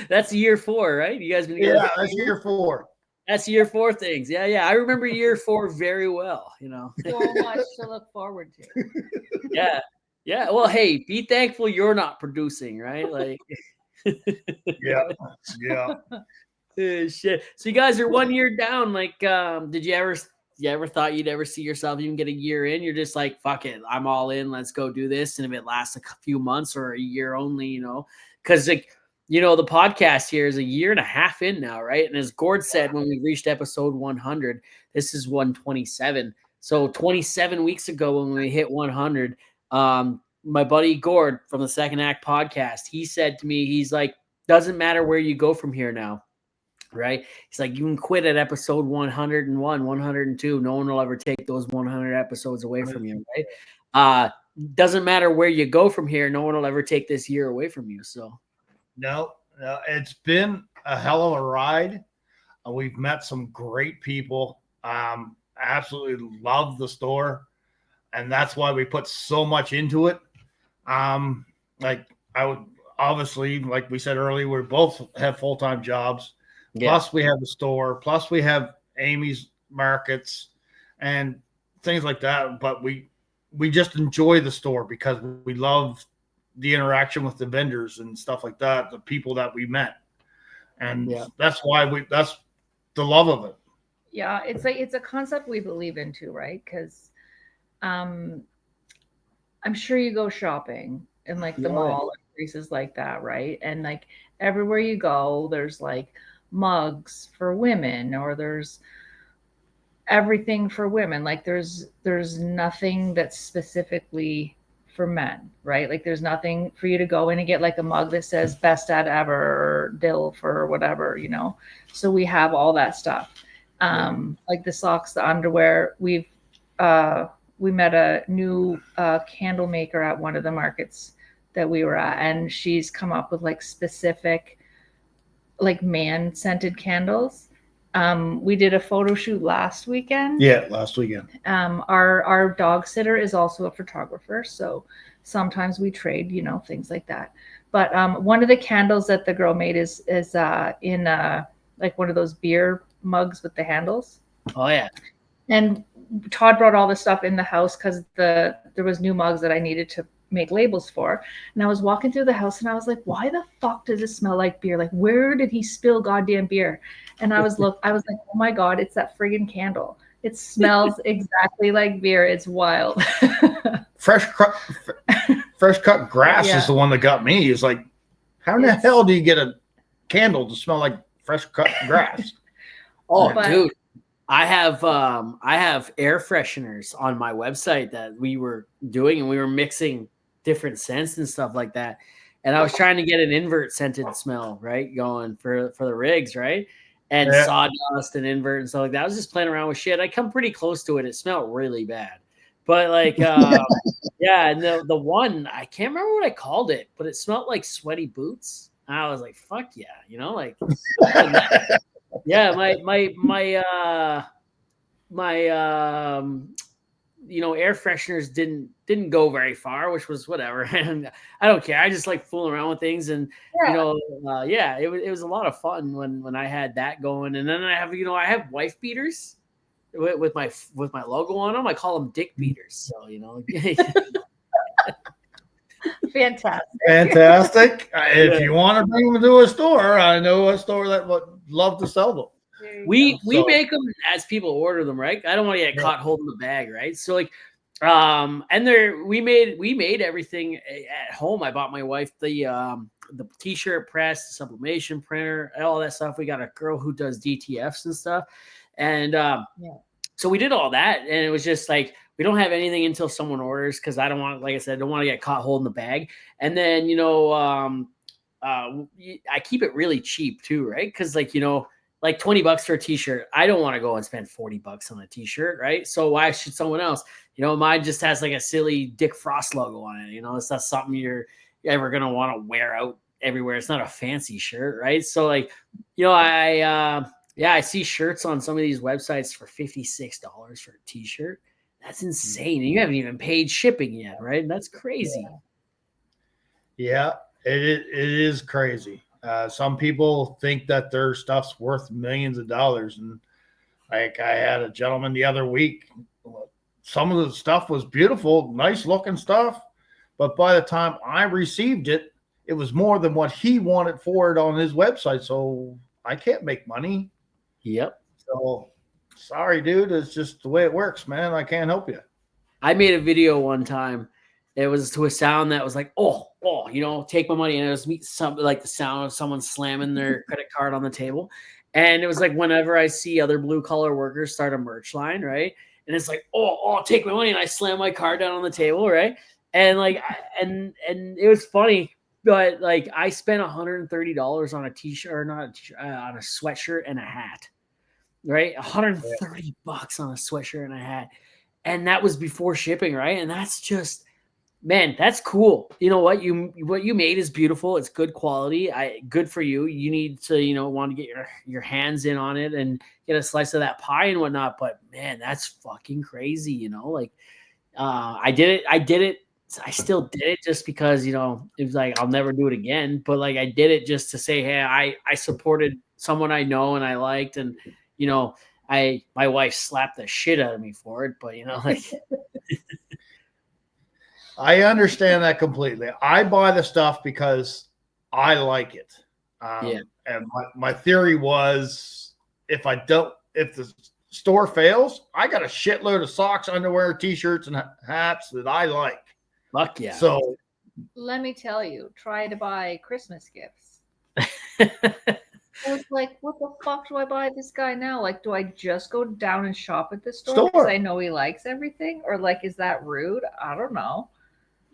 That's year 4, right? You guys been together? Yeah, that's year 4. That's year 4 things. Yeah. I remember year 4 very well. So much to look forward to. Yeah. Well, hey, be thankful you're not producing, right? Like. Yeah. Shit. So you guys are 1 year down. Like, did you ever thought you'd ever see yourself even get a year in? You're just like, fuck it, I'm all in. Let's go do this. And if it lasts a few months or a year only, because like, the podcast here is a year and a half in now, right? And as Gord said, when we reached episode 100, this is 127. So 27 weeks ago when we hit 100, my buddy Gord from the Second Act podcast, he said to me, he's like, doesn't matter where you go from here now, right? He's like, you can quit at episode 101, 102. No one will ever take those 100 episodes away from you, right? Doesn't matter where you go from here. No one will ever take this year away from you. So. No, it's been a hell of a ride. We've met some great people. Absolutely love the store. And that's why we put so much into it. Like I would obviously, like we said earlier, we both have full-time jobs. Yeah. Plus we have the store. Plus we have Amy's markets and things like that. But we just enjoy the store because we love the interaction with the vendors and stuff like that, the people that we met. And that's why that's the love of it. Yeah. It's a concept we believe in too, right? Because I'm sure you go shopping in like the mall and places like that, right? And like everywhere you go, there's like mugs for women, or there's everything for women. Like there's nothing that's specifically for men, right? Like there's nothing for you to go in and get like a mug that says best dad ever or dill for whatever, So we have all that stuff. Like the socks, the underwear. We met a new candle maker at one of the markets that we were at, and she's come up with like specific like man scented candles. We did a photo shoot last weekend. Yeah, last weekend. Our dog sitter is also a photographer, so sometimes we trade, things like that. But one of the candles that the girl made is in like one of those beer mugs with the handles. Oh yeah. And Todd brought all the stuff in the house because there was new mugs that I needed to make labels for. And I was walking through the house and I was like, why the fuck does it smell like beer? Like, where did he spill goddamn beer? And I was like, oh my God, it's that friggin' candle. It smells exactly like beer. It's wild. Fresh cut grass is the one that got me. It's like, how in the hell do you get a candle to smell like fresh cut grass? Dude. I have air fresheners on my website that we were doing, and we were mixing different scents and stuff like that. And I was trying to get an invert scented smell, right, going for the rigs, right? And sawdust and invert and stuff like that. I was just playing around with shit. I come pretty close to it. It smelled really bad. But like yeah, and the one, I can't remember what I called it, but it smelled like sweaty boots. And I was like, fuck yeah, like yeah, my air fresheners didn't go very far, which was whatever. And I don't care. I just like fooling around with things, and it was a lot of fun when I had that going. And then I have wife beaters with my logo on them. I call them dick beaters. So Fantastic. If you want to bring them to a store, I know a store that would love to sell them. We make them as people order them, right? I don't want to get caught holding the bag, right? So like, and we made everything at home. I bought my wife the t-shirt press, the sublimation printer, all that stuff. We got a girl who does DTFs and stuff, and so we did all that, and it was just like, we don't have anything until someone orders, because I don't want, like I said, I don't want to get caught holding the bag. And then I keep it really cheap too, right? Because like like $20 for a t-shirt, I don't want to go and spend $40 on a t-shirt, right? So why should someone else? Mine just has like a silly Dick Frost logo on it. It's not something you're ever gonna want to wear out everywhere. It's not a fancy shirt, right? So like, I see shirts on some of these websites for $56 for a t-shirt. That's insane. And you haven't even paid shipping yet, right? That's crazy. Yeah, it is crazy. Some people think that their stuff's worth millions of dollars. And like, I had a gentleman the other week, some of the stuff was beautiful, nice looking stuff. But by the time I received it, it was more than what he wanted for it on his website. So I can't make money. Yep. So sorry, dude. It's just the way it works, man. I can't help you. I made a video one time. It was to a sound that was like, oh, take my money. And it was something like the sound of someone slamming their credit card on the table. And it was like, whenever I see other blue collar workers start a merch line, right? And it's like, oh, take my money. And I slam my card down on the table, right? And like, and it was funny, but like, I spent $130 on a t-shirt, or not a t-shirt, on a sweatshirt and a hat, right? $130 on a sweatshirt and a hat. And that was before shipping, right? And that's just, man, that's cool. You know what you made is beautiful. It's good quality. Good for you. You need to, want to get your hands in on it and get a slice of that pie and whatnot. But man, that's fucking crazy. Like, I did it. I still did it just because, it was like, I'll never do it again. But like, I did it just to say, hey, I supported someone I know and I liked, and my wife slapped the shit out of me for it. But like. I understand that completely. I buy the stuff because I like it. And my theory was, if the store fails, I got a shitload of socks, underwear, t-shirts, and hats that I like. Fuck yeah. So let me tell you, try to buy Christmas gifts. I was like, what the fuck do I buy this guy now? Like, do I just go down and shop at the store because I know he likes everything? Or like, is that rude? I don't know.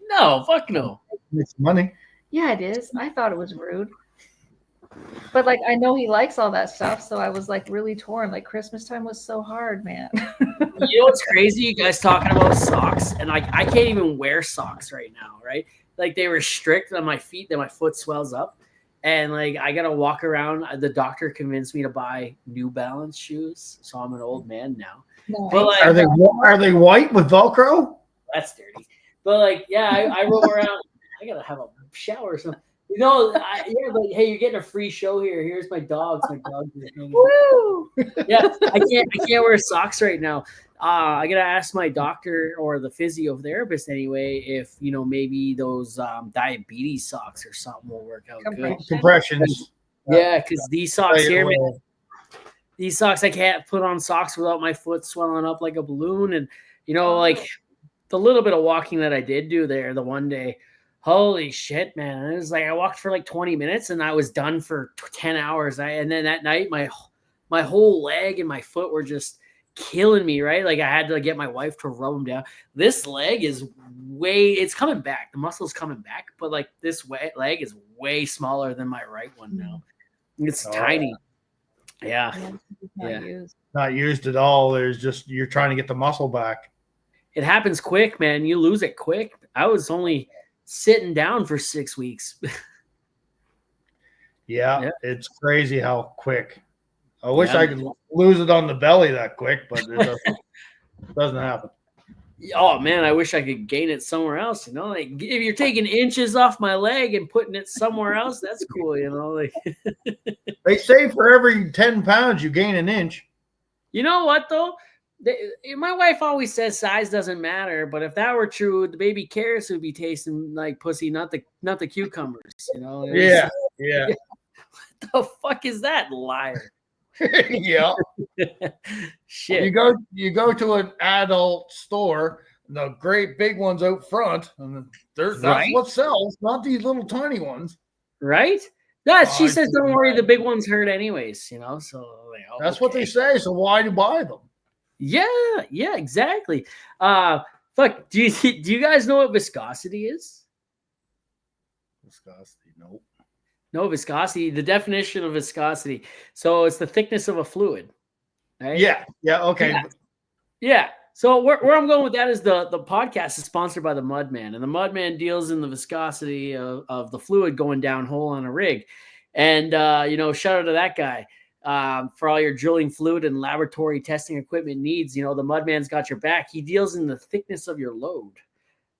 No, fuck no. It's money. Yeah, it is. I thought it was rude. But like, I know he likes all that stuff, so I was like really torn. Like, Christmas time was so hard, man. You know what's crazy? You guys talking about socks, and like, I can't even wear socks right now, right? Like, they restrict on my feet, then my foot swells up. And like, I gotta walk around. The doctor convinced me to buy New Balance shoes, so I'm an old man now. Nice. But like, are they white with Velcro? That's dirty. But like, yeah, I roll around. I gotta have a shower or something. But hey, you're getting a free show here. Here's my dogs. My dogs. Woo! Yeah, I can't wear socks right now. I gotta ask my doctor or the physiotherapist anyway if maybe those diabetes socks or something will work out good. Compressions. Yeah, because these socks here, man, these socks, I can't put on socks without my foot swelling up like a balloon. And like, the little bit of walking that I did do there the one day, holy shit, man. It was like, I walked for like 20 minutes and I was done for 10 hours. And then that night, my whole leg and my foot were just, killing me, right? Like I had to get my wife to rub them down. This leg is it's coming back. The muscle's coming back, but like this leg is way smaller than my right one now. It's tiny. Yeah. Not used at all. There's just, you're trying to get the muscle back. It happens quick, man. You lose it quick. I was only sitting down for 6 weeks. Yeah, it's crazy how quick. I wish I could lose it on the belly that quick, but it doesn't happen. Oh man, I wish I could gain it somewhere else. Like if you're taking inches off my leg and putting it somewhere else, that's cool. Like they say for every 10 pounds you gain an inch. You know what though? My wife always says size doesn't matter, but if that were true, the baby carrots would be tasting like pussy, not the cucumbers. Yeah. What the fuck is that, liar? Yeah. Shit. You go to an adult store, the great big ones out front, and that's what sells, not these little tiny ones. Right? She says, don't worry, the big ones hurt anyways, so that's what they say. So why do you buy them? Yeah, exactly. Fuck, do you guys know what viscosity is? Viscosity, nope. No, viscosity, the definition of viscosity. So it's the thickness of a fluid, right? Yeah, okay. Yeah. So where I'm going with that is the podcast is sponsored by the Mudman, and the Mudman deals in the viscosity of the fluid going downhole on a rig. And, shout out to that guy for all your drilling fluid and laboratory testing equipment needs. The Mudman's got your back. He deals in the thickness of your load.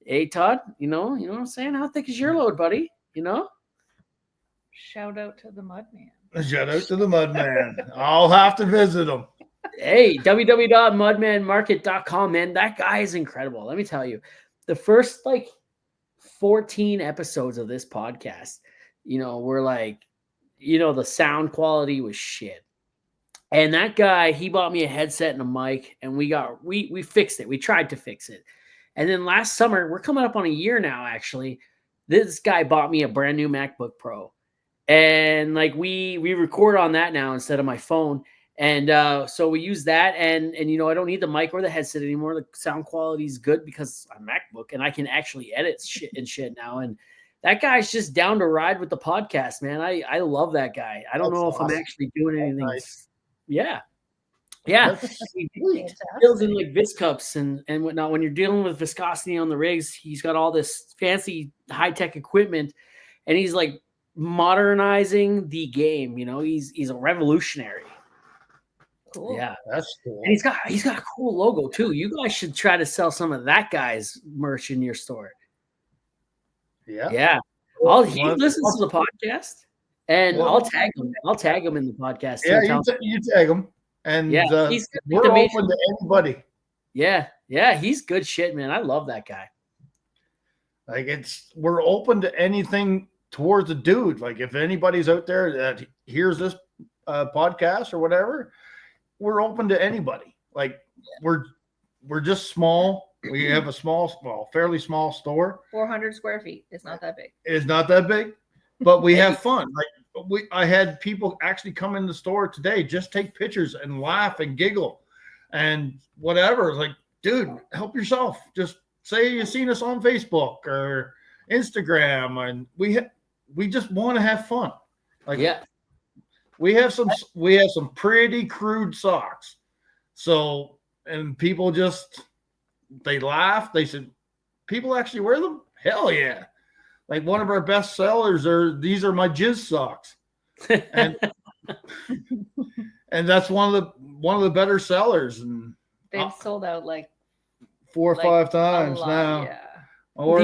Hey, Todd, you know what I'm saying? How thick is your load, buddy? Shout out to the Mudman. Shout out to the Mudman. I'll have to visit him. Hey, www.mudmanmarket.com, man. That guy is incredible. Let me tell you, the first 14 episodes of this podcast, were the sound quality was shit. And that guy, he bought me a headset and a mic, and we fixed it. We tried to fix it. And then last summer, we're coming up on a year now, actually. This guy bought me a brand new MacBook Pro. And we record on that now instead of my phone. And so we use that. And I don't need the mic or the headset anymore. The sound quality is good because I'm MacBook and I can actually edit shit now. And that guy's just down to ride with the podcast, man. I love that guy. I don't know if I'm actually doing anything. Nice. Yeah. He deals in vis cups and whatnot. When you're dealing with viscosity on the rigs, he's got all this fancy high-tech equipment, and he's modernizing the game. He's a revolutionary. Cool. Yeah, that's cool. And he's got a cool logo too. You guys should try to sell some of that guy's merch in your store. Yeah. He listens to the podcast, and I'll tag him. I'll tag him in the podcast. Yeah, you tag him, and we're open to anybody. Yeah, he's good shit, man. I love that guy. We're open to anything towards a dude. If anybody's out there that hears this podcast or whatever, we're open to anybody. We're just small. We have a fairly small store. 400 square feet. It's not that big. It's not that big, but we have fun. I had people actually come in the store today, just take pictures and laugh and giggle and whatever. Dude, help yourself. Just say you've seen us on Facebook or Instagram, and we just want to have fun. We have some pretty crude socks. So, and people they laugh. They said, people actually wear them? Hell yeah. One of our best sellers these are my jizz socks. And and that's one of the better sellers. And they've sold out 4 or 5 times now. Yeah. Or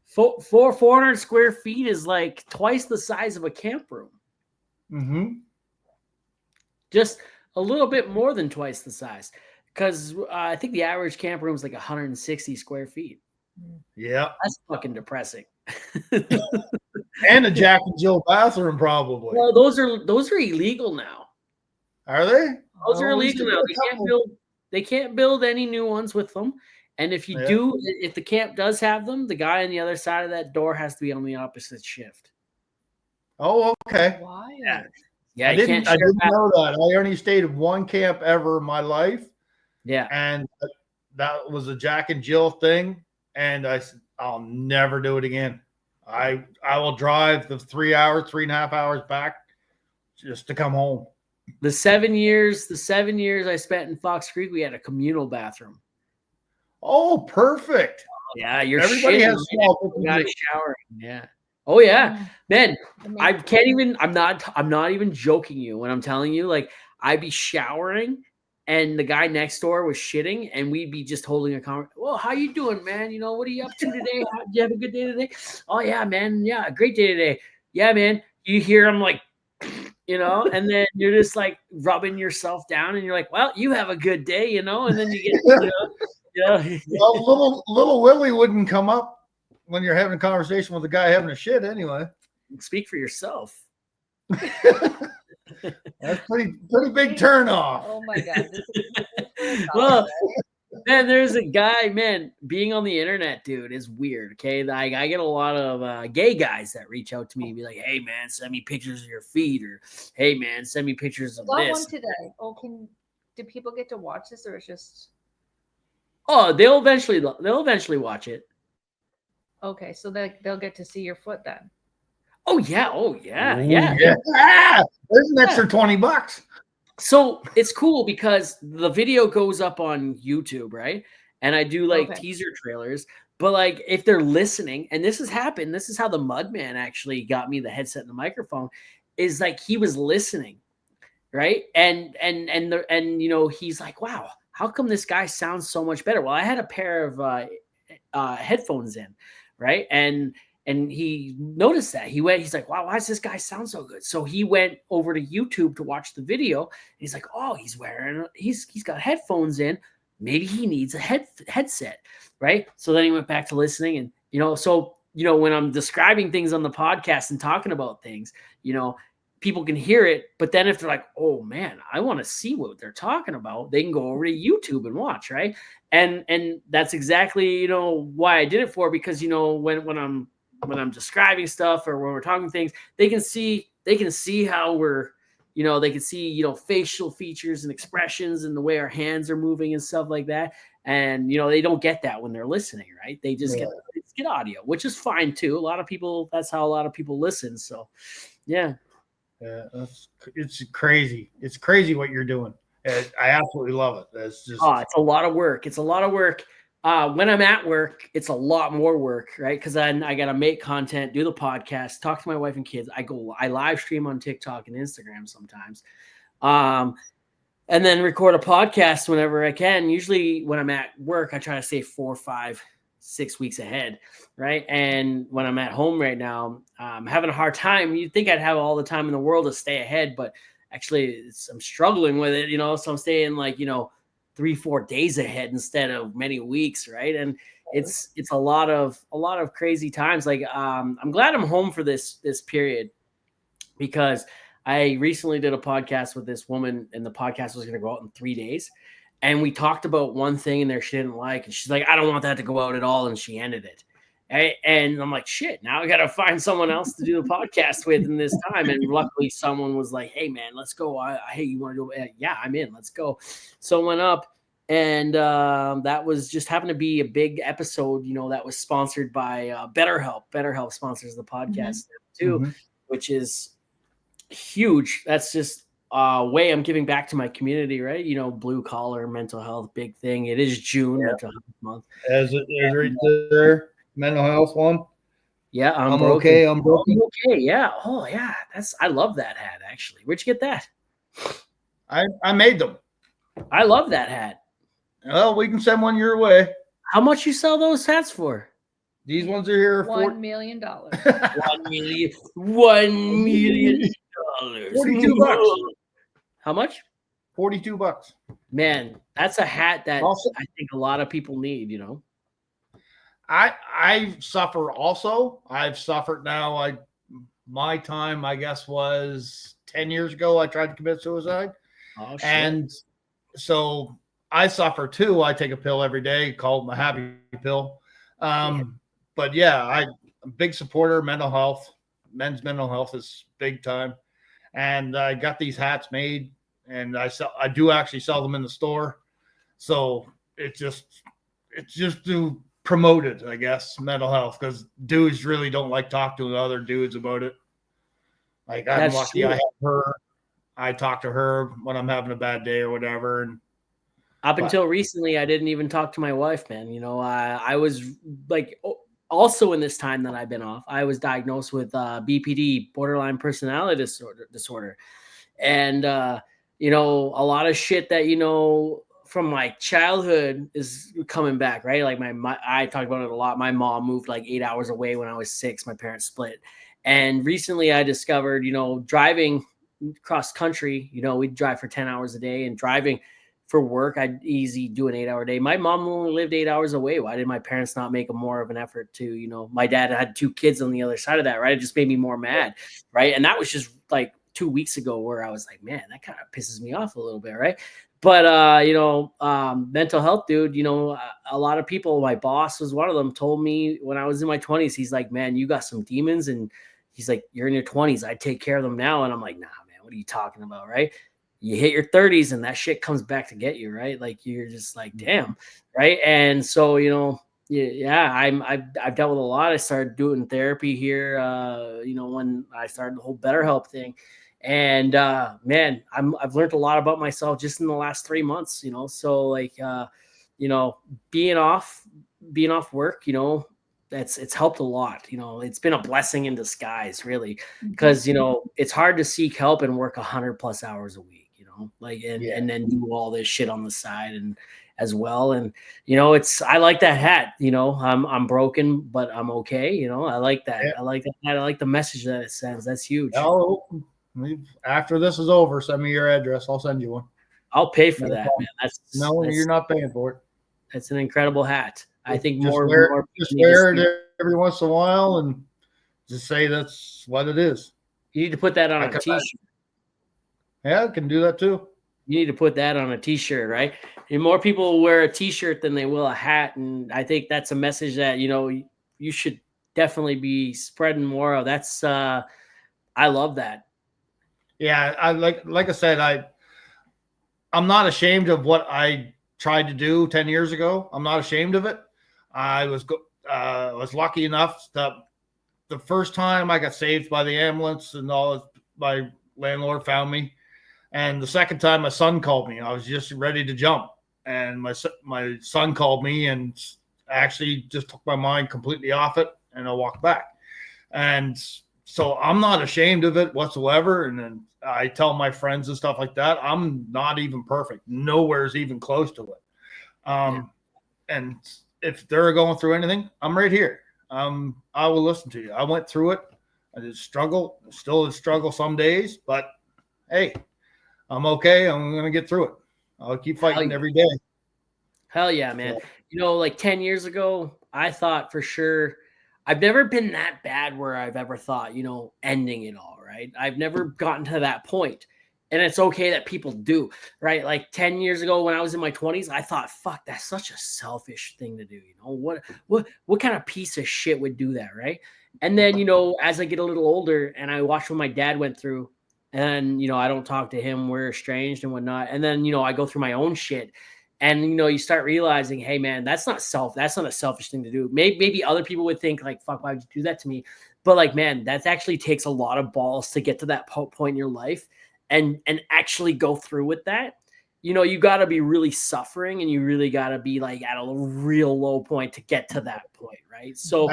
400 square feet is twice the size of a camp room. Mm-hmm. Just a little bit more than twice the size, because I think the average camp room is 160 square feet. Yeah, that's fucking depressing. And a Jack and Jill bathroom, probably. Well, those are illegal now. Are they? Those are illegal now. They can't build any new ones with them. And if you do, if the camp does have them, the guy on the other side of that door has to be on the opposite shift. Oh, okay. Why? Yeah, I didn't know that. I only stayed at one camp ever in my life. Yeah. And that was a Jack and Jill thing. And I said, I'll never do it again. I will drive the 3.5 hours back just to come home. The 7 years I spent in Fox Creek, we had a communal bathroom. Oh, perfect. Yeah, you're everybody has small guys showering. Yeah. Oh yeah, man. I can't even. I'm not even joking you when I'm telling you. Like, I'd be showering, and the guy next door was shitting, and we'd be just holding a conversation. Well, how you doing, man? You know, what are you up to today? Did you have a good day today? Oh yeah, man. Yeah, a great day today. Yeah, man. You hear him like, you know, and then you're just like rubbing yourself down, and you're like, well, you have a good day, you know, and then you get, you know. Yeah. Well, little Willie wouldn't come up when you're having a conversation with a guy having a shit anyway. Speak for yourself. That's pretty big turn off. Oh my God. Well, man, there's a guy, man, being on the internet, dude, is weird. Okay. Like, I get a lot of gay guys that reach out to me and be like, hey man, send me pictures of your feet, or hey man, send me pictures of this. One today. Oh, do people get to watch this, or it's just Oh, they'll eventually watch it. okay? So they'll get to see your foot then. Oh yeah, yeah. There's an extra $20. So it's cool because the video goes up on YouTube, right? And I do like teaser trailers. But like, if they're listening, and this has happened, this is how the Mudman actually got me the headset and the microphone, is like he was listening, right? And you know, he's like, wow, how come this guy sounds so much better? Well, I had a pair of headphones in, right? And he noticed that. He's like, wow, why does this guy sound so good? So he went over to YouTube to watch the video. And he's like, oh, he's got headphones in. Maybe he needs a headset, right? So then he went back to listening, and, you know, so, you know, when I'm describing things on the podcast and talking about things, you know, people can hear it, but then if they're like, oh man, I want to see what they're talking about, they can go over to YouTube and watch, right? And that's exactly, you know, why I did it for, because, you know, when I'm describing stuff or when we're talking things, they can see how we're, you know, they can see, you know, facial features and expressions and the way our hands are moving and stuff like that. And, you know, they don't get that when they're listening, right? They just get audio, which is fine too. That's how a lot of people listen. So, yeah. Yeah, it's crazy. It's crazy what you're doing. I absolutely love it. It's a lot of work. It's a lot of work. When I'm at work, it's a lot more work, right? Because then I got to make content, do the podcast, talk to my wife and kids. I live stream on TikTok and Instagram sometimes. And then record a podcast whenever I can. Usually when I'm at work, I try to stay 4, 5, 6 weeks ahead, right? And when I'm at home right now, I'm having a hard time. You'd think I'd have all the time in the world to stay ahead, but actually I'm struggling with it, you know, so I'm staying like, you know, 3-4 days ahead instead of many weeks, right? And it's a lot of crazy times. Like, I'm glad I'm home for this period, because I recently did a podcast with this woman, and the podcast was going to go out in 3 days. And we talked about one thing in there she didn't like. And she's like, I don't want that to go out at all. And she ended it. And I'm like, shit, now I got to find someone else to do the podcast with in this time. And luckily someone was like, hey man, let's go. Hey, you want to do it? Yeah, I'm in, let's go. So I went up, and that was just happened to be a big episode, you know, that was sponsored by BetterHelp. BetterHelp sponsors the podcast too, which is huge. That's just way I'm giving back to my community, right? You know, blue collar mental health, big thing. It is June, mental health month. As it is right there, mental health one. Yeah, I'm okay. I'm broken. Okay, yeah. Oh yeah, I love that hat actually. Where'd you get that? I made them. I love that hat. Well, we can send one your way. How much you sell those hats for? These ones are here for $1 million. $1 million. $42. How much? $42. Man, that's a hat that also, I think a lot of people need, you know. I suffer also. I've suffered now. My time, I guess, was 10 years ago. I tried to commit suicide. Oh, shit. And so I suffer too. I take a pill every day, called my happy pill. But yeah, I'm a big supporter of mental health. Men's mental health is big time. and I got these hats made, and I do actually sell them in the store. So it's just to promote it, I guess, mental health, because dudes really don't like talking to other dudes about it. Like I'm That's lucky true. I have her. I talk to her when I'm having a bad day or whatever. And Up until recently, I didn't even talk to my wife, man. I was like, also in this time that I've been off, I was diagnosed with BPD, borderline personality disorder. And, a lot of shit that, from my childhood is coming back, right? Like I talked about it a lot. My mom moved like 8 hours away when I was 6. My parents split. And recently I discovered, driving cross country, we'd drive for 10 hours a day, and driving for work, I'd easy do an 8-hour day. My mom only lived 8 hours away. Why did my parents not make a more of an effort to, my dad had 2 kids on the other side of that, right? It just made me more mad, right? And that was just like 2 weeks ago, where I was like, man, that kind of pisses me off a little bit, right? But mental health, dude, a lot of people, my boss was one of them, told me when I was in my 20s, he's like, man, you got some demons, and he's like, you're in your 20s, I'd take care of them now. And I'm like, nah, man, what are you talking about, right? You hit your 30s and that shit comes back to get you, right? Like you're just like, damn, right? And so, yeah, I've dealt with a lot. I started doing therapy here, when I started the whole BetterHelp thing, and man, I've learned a lot about myself just in the last 3 months. So like, being off work, it's helped a lot. It's been a blessing in disguise, really, because it's hard to seek help and work 100+ hours a week. And then do all this shit on the side and as well. And I like that hat. I'm broken, but I'm okay. I like that. Yeah. I like that hat. I like the message that it sends. That's huge. After this is over, send me your address. I'll send you one. I'll pay for that, man. You're not paying for it. That's an incredible hat. I think just more wear it every once in a while and just say that's what it is. You need to put that on a t-shirt. Yeah, I can do that too. You need to put that on a t-shirt, right? And more people will wear a t-shirt than they will a hat. And I think that's a message that, you should definitely be spreading more of. That's, I love that. Yeah. I like I said, I'm not ashamed of what I tried to do 10 years ago. I'm not ashamed of it. I was lucky enough that the first time I got saved by the ambulance and all, my landlord found me. And the second time my son called me, I was just ready to jump. And my son called me and actually just took my mind completely off it, and I walked back. And so I'm not ashamed of it whatsoever. And then I tell my friends and stuff like that, I'm not even perfect. Nowhere's even close to it. And if they're going through anything, I'm right here. I will listen to you. I went through it. I did struggle, still struggle some days, but hey, I'm okay. I'm going to get through it. I'll keep fighting every day. Hell yeah, man. Like 10 years ago, I thought for sure, I've never been that bad where I've ever thought, ending it all, right? I've never gotten to that point. And it's okay that people do, right? Like 10 years ago when I was in my 20s, I thought, fuck, that's such a selfish thing to do. What kind of piece of shit would do that, right? And then, as I get a little older and I watch what my dad went through, and, I don't talk to him, we're estranged and whatnot. And then, I go through my own shit, and, you start realizing, hey man, that's not a selfish thing to do. Maybe other people would think like, fuck, why would you do that to me? But like, man, that actually takes a lot of balls to get to that point in your life and actually go through with that. You got to be really suffering, and you really got to be like at a real low point to get to that point. Right. So,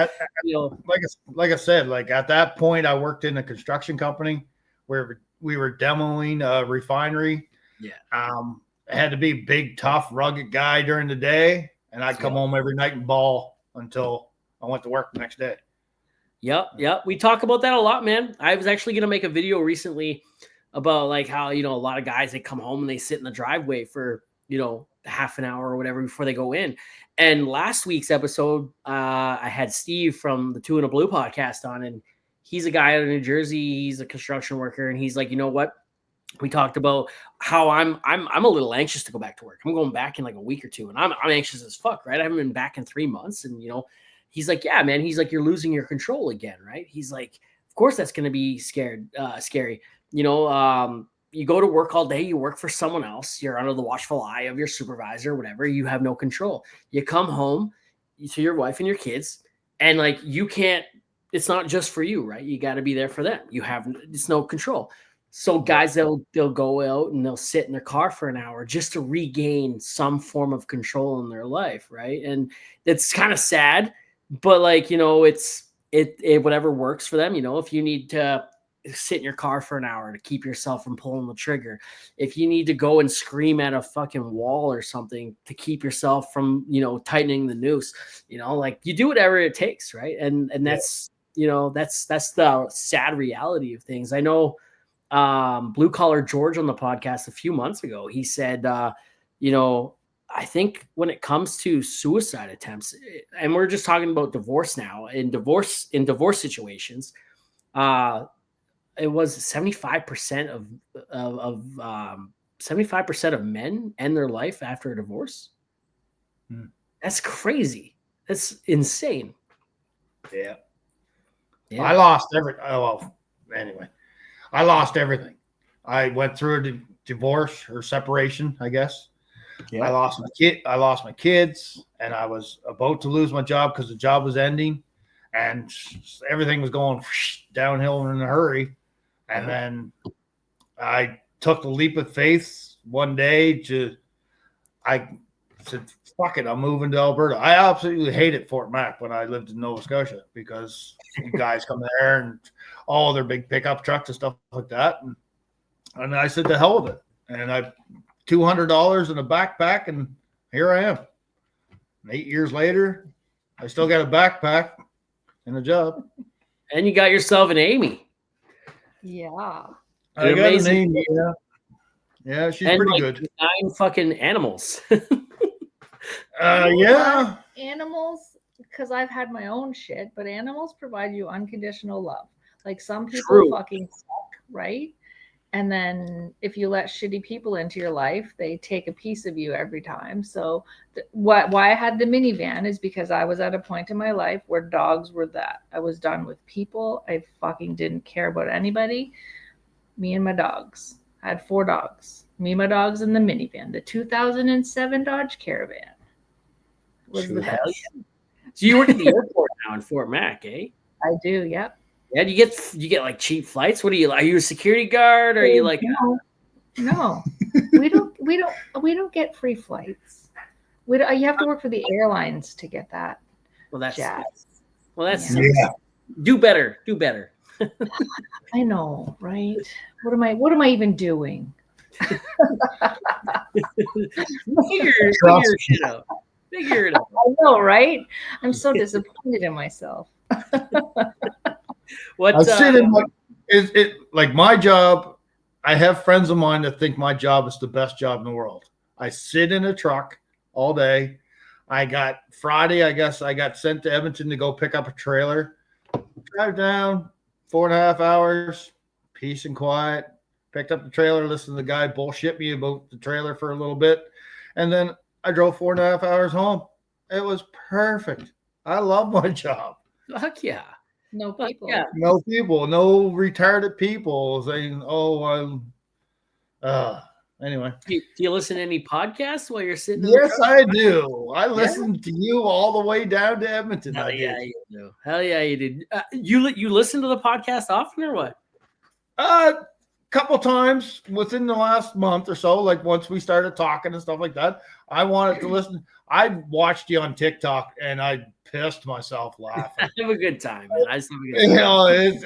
like I said, like at that point, I worked in a construction company where we were demoing a refinery. Yeah. I had to be a big, tough, rugged guy during the day, and I'd come home every night and bawl until I went to work the next day. Yep. We talk about that a lot, man. I was actually going to make a video recently about like how, a lot of guys, they come home and they sit in the driveway for, half an hour or whatever before they go in. And last week's episode, I had Steve from the Two in a Blue podcast on, and he's a guy out of New Jersey. He's a construction worker, and he's like, you know what? We talked about how I'm a little anxious to go back to work. I'm going back in like a week or two, and I'm anxious as fuck, right? I haven't been back in 3 months, and he's like, yeah, man. He's like, you're losing your control again, right? He's like, of course that's going to be scary. you go to work all day, you work for someone else, you're under the watchful eye of your supervisor, whatever, you have no control. You come home to your wife and your kids, and like you can't, it's not just for you, right? You got to be there for them. It's no control. So guys, they'll go out and they'll sit in their car for an hour just to regain some form of control in their life, right? And it's kind of sad, but like, it's whatever works for them. If you need to sit in your car for an hour to keep yourself from pulling the trigger, if you need to go and scream at a fucking wall or something to keep yourself from tightening the noose, like you do whatever it takes, right? And that's that's the sad reality of things. I know Blue Collar George on the podcast a few months ago, he said I think when it comes to suicide attempts, and we're just talking about divorce now, in divorce situations, it was 75% of 75% of men end their life after a divorce. That's crazy. That's insane. Yeah. I lost everything. Anyway, I lost everything. I went through a divorce or separation, I guess. Yeah. I lost my kids, and I was about to lose my job because the job was ending, and everything was going downhill in a hurry. And then I took the leap of faith one day I said, fuck it, I'm moving to Alberta. I absolutely hated Fort Mac when I lived in Nova Scotia because you guys come there and all their big pickup trucks and stuff like that. And I said, the hell with it. And I $200 in a backpack, and here I am. And 8 years later, I still got a backpack and a job. And you got yourself an Amy. Yeah. I got an Amy, yeah. Yeah, she's pretty like good. 9 fucking animals. Yeah. Animals, because I've had my own shit, but animals provide you unconditional love. Like some people True. fucking suck, right? And then if you let shitty people into your life, they take a piece of you every time. So why I had the minivan is because I was at a point in my life where dogs were that. I was done with people. I fucking didn't care about anybody. Me and my dogs. I had 4 dogs. Me and my dogs in the minivan. The 2007 Dodge Caravan was the best. Yeah. So you work at the airport now in Fort Mac, eh? I do, yep. Yeah, do you get like cheap flights? What are you? Are you a security guard? Or are you like? No, we don't get free flights. You have to work for the airlines to get that. Well, that's jazz. Yeah. Do better. I know, right? What am I even doing? Figure it out. Figure it out. I know, right? I'm so disappointed in myself. Like my job, I have friends of mine that think my job is the best job in the world. I sit in a truck all day. Friday, I guess I got sent to Edmonton to go pick up a trailer. Drive down 4.5 hours, peace and quiet. Picked up the trailer, listened to the guy bullshit me about the trailer for a little bit. And then I drove 4.5 hours home. It was perfect. I love my job. Fuck yeah. No people. Yeah. No people. No retarded people saying, anyway. Do you listen to any podcasts while you're sitting? Yes, I do. I listened to you all the way down to Edmonton. Hell yeah, you do. Hell yeah, you did. You listen to the podcast often or what? Couple times within the last month or so, like once we started talking and stuff like that, I wanted to listen. I watched you on TikTok and I pissed myself laughing. I have a good time, man. I just have a good time.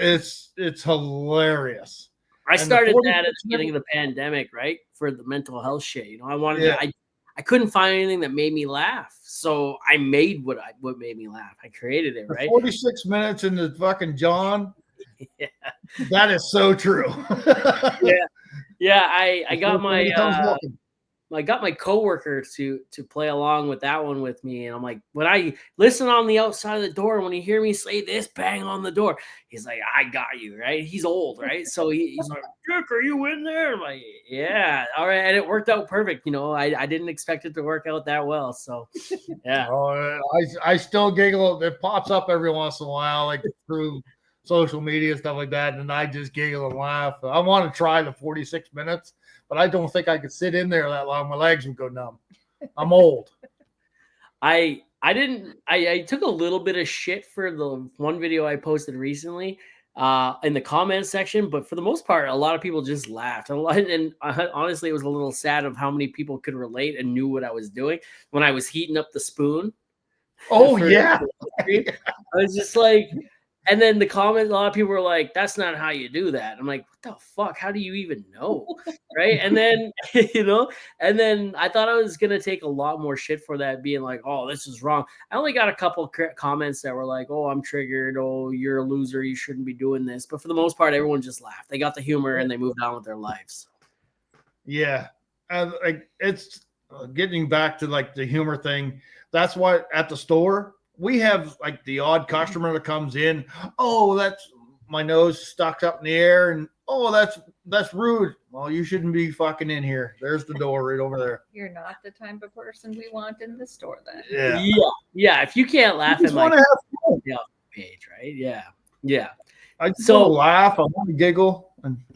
It's hilarious. I started that at the beginning of the pandemic, right? For the mental health shit. I wanted to, I couldn't find anything that made me laugh. So I made what made me laugh. I created it, right? 46 minutes into fucking John. Yeah. That is so true. Yeah. I got I got my coworker to play along with that one with me, and I'm like, when I listen on the outside of the door, when you hear me say this, bang on the door, he's like, I got you, right? He's old, right? So he's like, Dick, are you in there? I'm like, yeah, all right, and it worked out perfect. I didn't expect it to work out that well, so yeah. I still giggle. It pops up every once in a while, like through social media, stuff like that. And I just giggle and laugh. I want to try the 46 minutes, but I don't think I could sit in there that long. My legs would go numb. I'm old. I took a little bit of shit for the one video I posted recently in the comments section, but for the most part, a lot of people just laughed. And honestly, it was a little sad of how many people could relate and knew what I was doing when I was heating up the spoon. Oh, yeah. I was just like, and then the comments, a lot of people were like, that's not how you do that. I'm like, what the fuck? How do you even know? Right. And then, and then I thought I was going to take a lot more shit for that, being like, oh, this is wrong. I only got a couple comments that were like, oh, I'm triggered. Oh, you're a loser. You shouldn't be doing this. But for the most part, everyone just laughed. They got the humor and they moved on with their lives. Yeah. Like it's getting back to like the humor thing. That's why at the store, we have like the odd customer that comes in. Oh, that's my nose stuck up in the air. And oh, that's rude. Well, you shouldn't be fucking in here. There's the door right over there. You're not the type of person we want in the store then. Yeah. If you can't laugh at my page, right? Yeah. I just want to laugh. I want to giggle.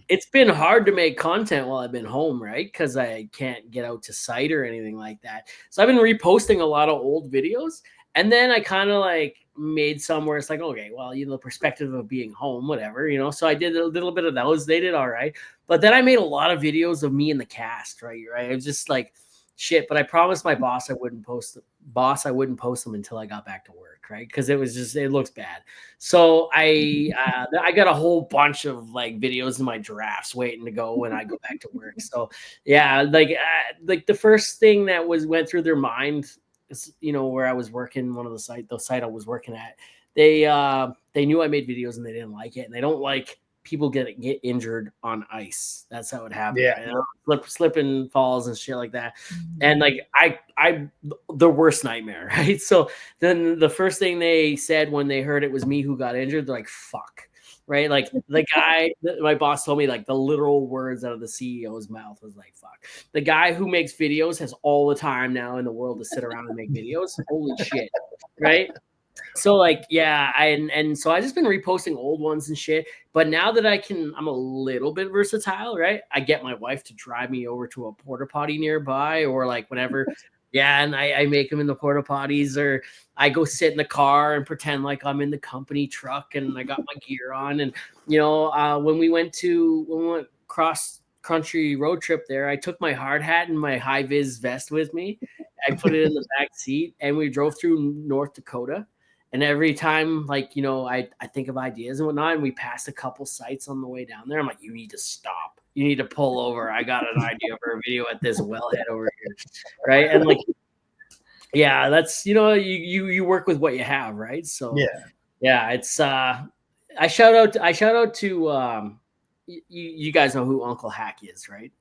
It's been hard to make content while I've been home, right? Because I can't get out to site or anything like that. So I've been reposting a lot of old videos. And then I kind of like made some where it's like, okay, well, the perspective of being home, whatever, So I did a little bit of those. They did all right. But then I made a lot of videos of me in the cast, right? It was just like shit. But I promised my boss I wouldn't post them until I got back to work, right? Because it looks bad. So I got a whole bunch of like videos in my drafts waiting to go when I go back to work. So yeah, like the first thing that went through their mind, where I was working, the site I was working at, they knew I made videos and they didn't like it, and they don't like people get injured on ice. That's how it happened. Yeah, right? Slip and falls and shit like that. And like I the worst nightmare, right? So then the first thing they said when they heard it was me who got injured, they're like, fuck. Right, like the guy, my boss told me like the literal words out of the CEO's mouth was like, fuck. The guy who makes videos has all the time now in the world to sit around and make videos. Holy shit, right? So like, yeah, and so I just been reposting old ones and shit. But now that I'm a little bit versatile, right? I get my wife to drive me over to a porta potty nearby, or like whenever. Yeah, and I make them in the porta potties, or I go sit in the car and pretend like I'm in the company truck and I got my gear on. And when we went cross country road trip there, I took my hard hat and my high vis vest with me. I put it in the back seat, and we drove through North Dakota. And every time, like, I think of ideas and whatnot, and we passed a couple sites on the way down there. I'm like, you need to stop. You need to pull over. I got an idea for a video at this wellhead over here, right? And like, yeah, that's you work with what you have, right? So yeah, it's I shout out to you guys know who Uncle Hack is, right?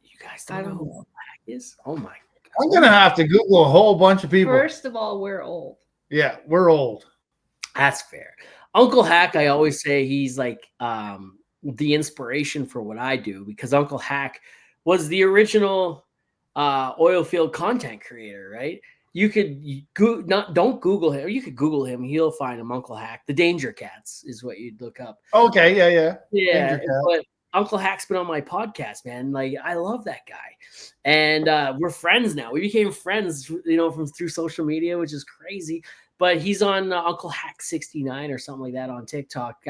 You guys don't know who Uncle Hack is? Oh my God. I'm gonna have to Google a whole bunch of people. First of all, we're old. Yeah, we're old. That's fair. Uncle Hack, I always say he's like the inspiration for what I do, because Uncle Hack was the original oil field content creator, right? You could don't Google him, or you could Google him. He'll find him. Uncle Hack, the Danger Cats is what you'd look up. Okay, yeah. But Uncle Hack's been on my podcast, man. Like, I love that guy, and we're friends now. We became friends, through social media, which is crazy. But he's on Uncle Hack 69 or something like that on TikTok.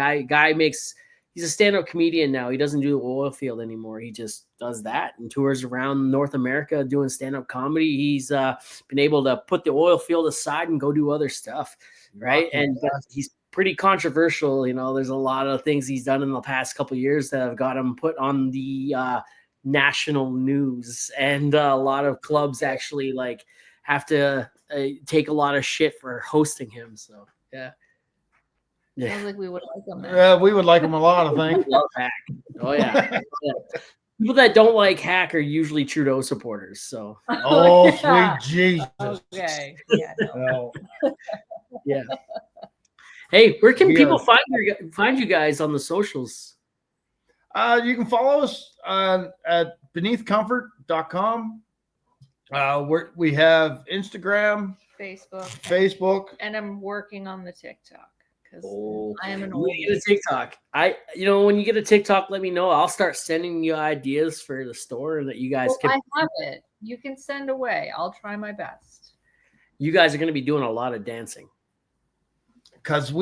He's a stand-up comedian now. He doesn't do the oil field anymore. He just does that and tours around North America doing stand-up comedy. He's been able to put the oil field aside and go do other stuff, right? And he's pretty controversial. There's a lot of things he's done in the past couple of years that have got him put on the national news, and a lot of clubs actually like have to take a lot of shit for hosting him. So yeah. Sounds like we would like him. Yeah, we would like him a lot, I think. Love Hack. Oh yeah. People that don't like Hack are usually Trudeau supporters. So. Oh, sweet Jesus. Okay. Yeah. No. Yeah. Hey, where can people find you guys on the socials? You can follow us at benithcomfort.com. We have Instagram, Facebook, Facebook, and I'm working on the TikTok. because Oh, I am an when old. you get a TikTok, when you get a TikTok, let me know. I'll start sending you ideas for the store that you guys Well, I have it. You can send away. I'll try my best. You guys are going to be doing a lot of dancing. Because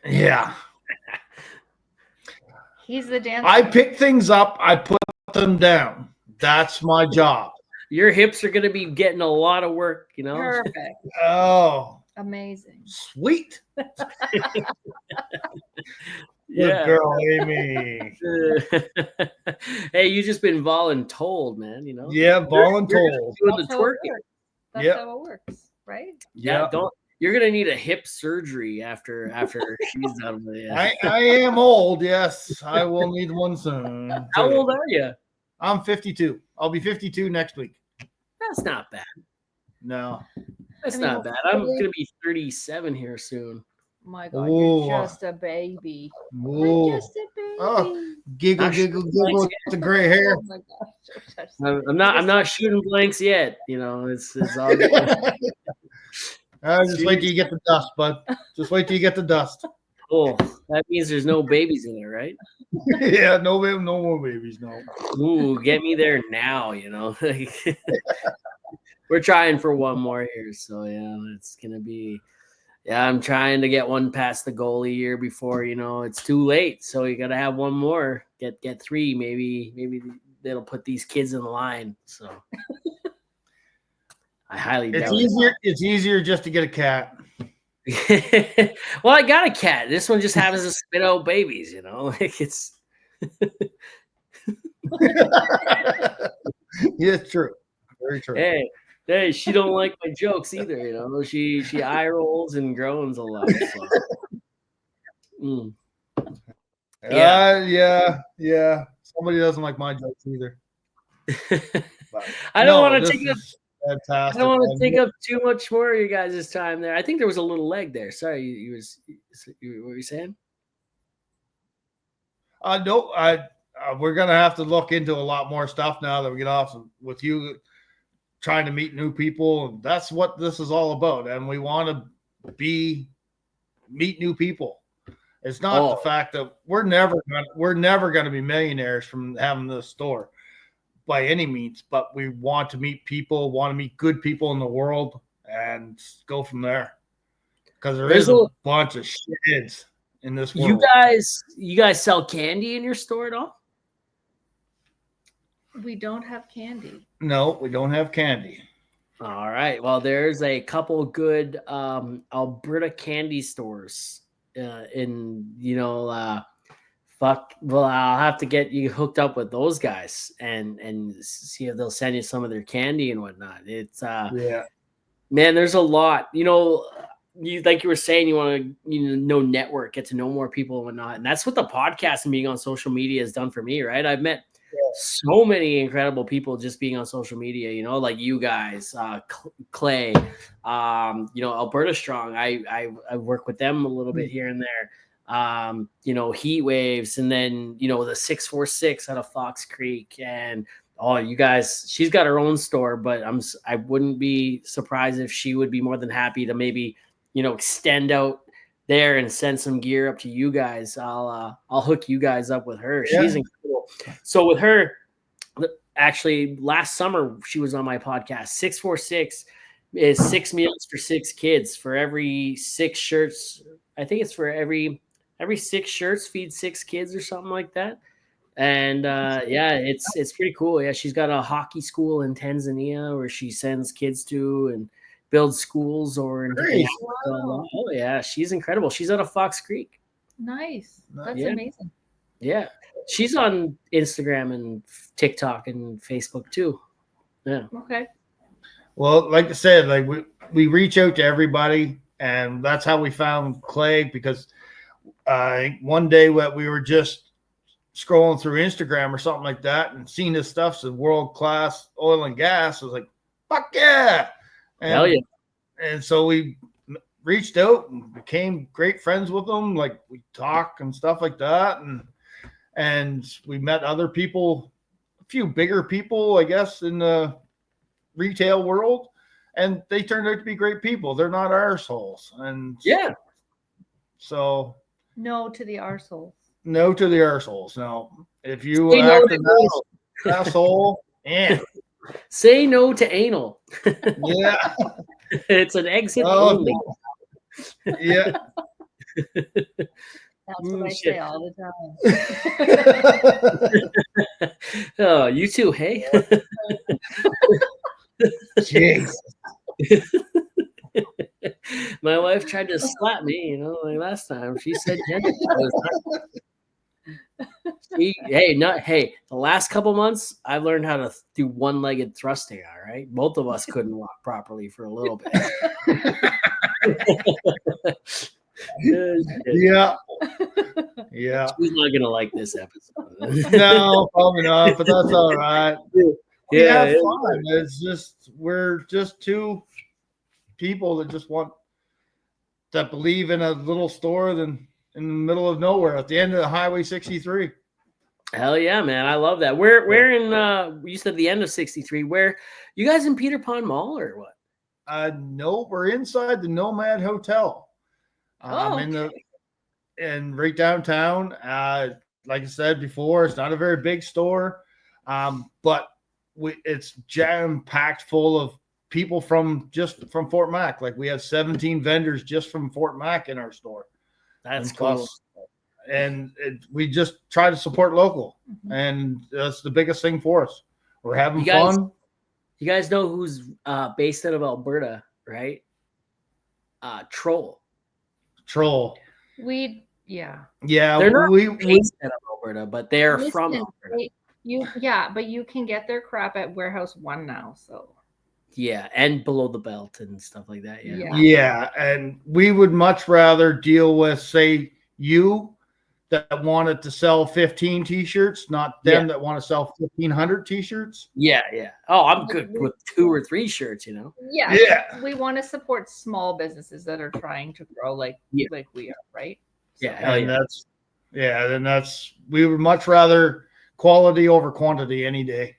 yeah. He's the dancer. I pick things up, I put them down. That's my job. Your hips are going to be getting a lot of work, Perfect. Oh, Amazing. sweet. Yeah. Good girl, Amy. Hey, you just been voluntold, man. Yeah, voluntold. Doing the That's how it twerking. works. That's how it works, right? Yeah. You're gonna need a hip surgery after she's done with it. I am old. Yes, I will need one soon. How old are you? I'm 52. I'll be 52 next week. That's not bad. No, that's not bad. I'm gonna be 37 here soon. My God, you're just a baby. Ooh. You're just a baby. Oh, giggle with the gray hair. Oh my gosh. I'm not shooting blanks yet. It's all good. Just wait till you get the dust, bud. Just wait till you get the dust. Oh, that means there's no babies in there, right? Yeah, no more babies, no. Ooh, get me there now, We're trying for one more here, so yeah, it's gonna be. Yeah, I'm trying to get one past the goalie year before it's too late. So you gotta have one more. Get 3, maybe they'll put these kids in line. So I highly doubt it. It's easier just to get a cat. Well, I got a cat. This one just happens to spit out babies, it's Yeah, it's true. Very true. Hey, she don't like my jokes either, She eye rolls and groans a lot. So. Yeah. Somebody doesn't like my jokes either. I don't want to take up. Fantastic. I don't want to take up too much more of your guys' time there. I think there was a little leg there. Sorry, what were you saying? No, we're gonna have to look into a lot more stuff now that we get off with you trying to meet new people, and that's what this is all about. And we want to meet new people. It's not the fact that we're never gonna be millionaires from having this store by any means, but we want to meet people, want to meet good people in the world, and go from there. Because there's a bunch of shits in this world. You guys sell candy in your store at all? We don't have candy. No, we don't have candy. All right. Well, there's a couple good Alberta candy stores I'll have to get you hooked up with those guys and see if they'll send you some of their candy and whatnot. It's man, there's a lot. Like you were saying, you want to network, get to know more people and whatnot. And that's what the podcast and being on social media has done for me, right? I've met so many incredible people just being on social media, like you guys, Clay, Alberta Strong. I work with them a little bit here and there. Heat Waves, and then the 646 out of Fox Creek, and you guys, she's got her own store, but I wouldn't be surprised if she would be more than happy to maybe extend out there and send some gear up to you guys. I'll hook you guys up with her. Yeah. She's incredible. So with her, actually last summer she was on my podcast. 646 is 6 meals for 6 kids. For every 6 shirts, I think it's for every 6 shirts feed 6 kids or something like that. And it's pretty cool. Yeah, she's got a hockey school in Tanzania where she sends kids to and builds schools wow. Oh yeah, she's incredible. She's out of Fox Creek. Nice. That's amazing. Yeah, she's on Instagram and TikTok and Facebook too. Yeah. Okay. Well, like I said, like we reach out to everybody, and that's how we found Clay, because one day we were just scrolling through Instagram or something like that and seeing this stuff, so world-class oil and gas. I was like, fuck yeah. And, hell yeah. And so we reached out and became great friends with them. Like, we talk and stuff like that. And we met other people, a few bigger people, I guess, in the retail world. And they turned out to be great people. They're not arseholes. And yeah. So No to the arseholes. no to the arseholes. No, if you Say no act to an anal. asshole, yeah, Say no to anal. yeah, It's an exit oh, only. yeah. That's what I Shit. say all the time. Oh, you too, hey? Jeez. My wife tried to slap me, like last time. She said gentle. The last couple months, I've learned how to do one-legged thrusting, all right? Both of us couldn't walk properly for a little bit. Yeah. Yeah. She's not gonna like this episode. No, probably not, but that's all right. We Yeah, have fun. It's just we're just two people that just want that believe in a little store than in the middle of nowhere at the end of the Highway 63. hell yeah, man. I love that. Where in you said the end of 63, where you guys in Peter Pond Mall or what? No, we're inside the Nomad Hotel. And right downtown. Like I said before, it's not a very big store, but it's jam packed full of people from Fort Mac. Like we have 17 vendors just from Fort Mac in our store. That's cool. We just try to support local, and that's the biggest thing for us. We're having fun. You guys know who's based out of Alberta, right? Troll. Yeah. They're not based out of Alberta, but they're from Alberta. But you can get their crap at Warehouse 1 now, so. Yeah, and below the belt and stuff like that. Yeah, and we would much rather deal with, say, you that wanted to sell 15 t-shirts, not them that want to sell 1,500 t-shirts. Yeah. Oh, I'm good with 2 or 3 shirts, Yeah. We want to support small businesses that are trying to grow like we are, right? We would much rather quality over quantity any day.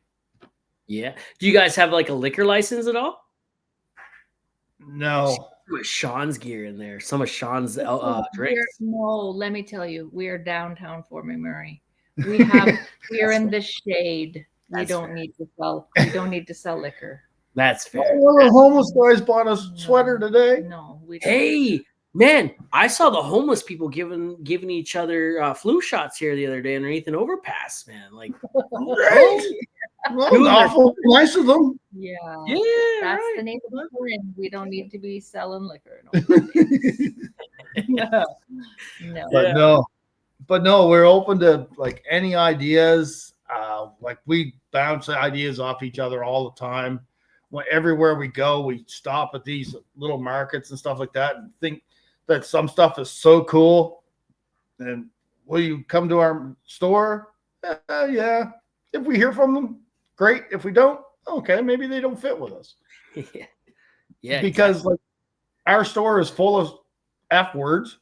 Yeah. Do you guys have like a liquor license at all? No. With Sean's gear in there. Some of Sean's drinks. No, let me tell you, we are downtown Fort McMurray. We're in the shade. We don't need to sell liquor. That's fair. One of the homeless guys bought a sweater today. No, we don't. Hey, man, I saw the homeless people giving each other flu shots here the other day underneath an overpass, man. Like, right. Well, awful nice of them. Yeah. That's the neighborhood we're in. We don't need to be selling liquor. No. But no, we're open to like any ideas. Like we bounce ideas off each other all the time. Everywhere we go, we stop at these little markets and stuff like that and think that some stuff is so cool. And will you come to our store? Yeah. If we hear from them, great. If we don't, okay, maybe they don't fit with us. Yeah. Because like our store is full of F words.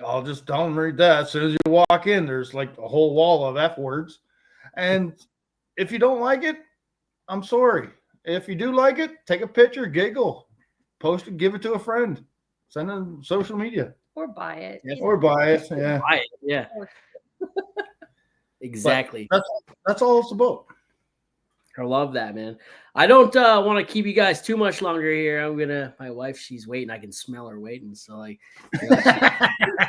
I'll just don't read that. As soon as you walk in, there's like a whole wall of F words. And if you don't like it, I'm sorry. If you do like it, take a picture, giggle, post it, give it to a friend, send it on social media. Or buy it. Or buy it. Yeah. Buy it. Yeah. Exactly. But that's all it's about. I love that, man. I don't want to keep you guys too much longer here. My wife, she's waiting. I can smell her waiting. So like,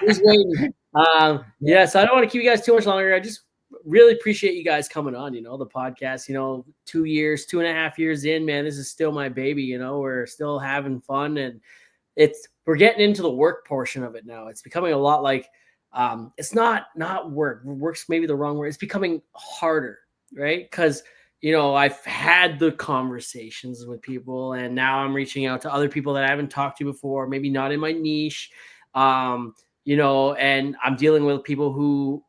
she's waiting. So I don't want to keep you guys too much longer. I just really appreciate you guys coming on, the podcast, 2.5 years in, man, this is still my baby, we're still having fun, and we're getting into the work portion of it now. It's becoming a lot like, it's not work. Work's maybe the wrong word. It's becoming harder, right? Because I've had the conversations with people, and now I'm reaching out to other people that I haven't talked to before, maybe not in my niche, and I'm dealing with people who,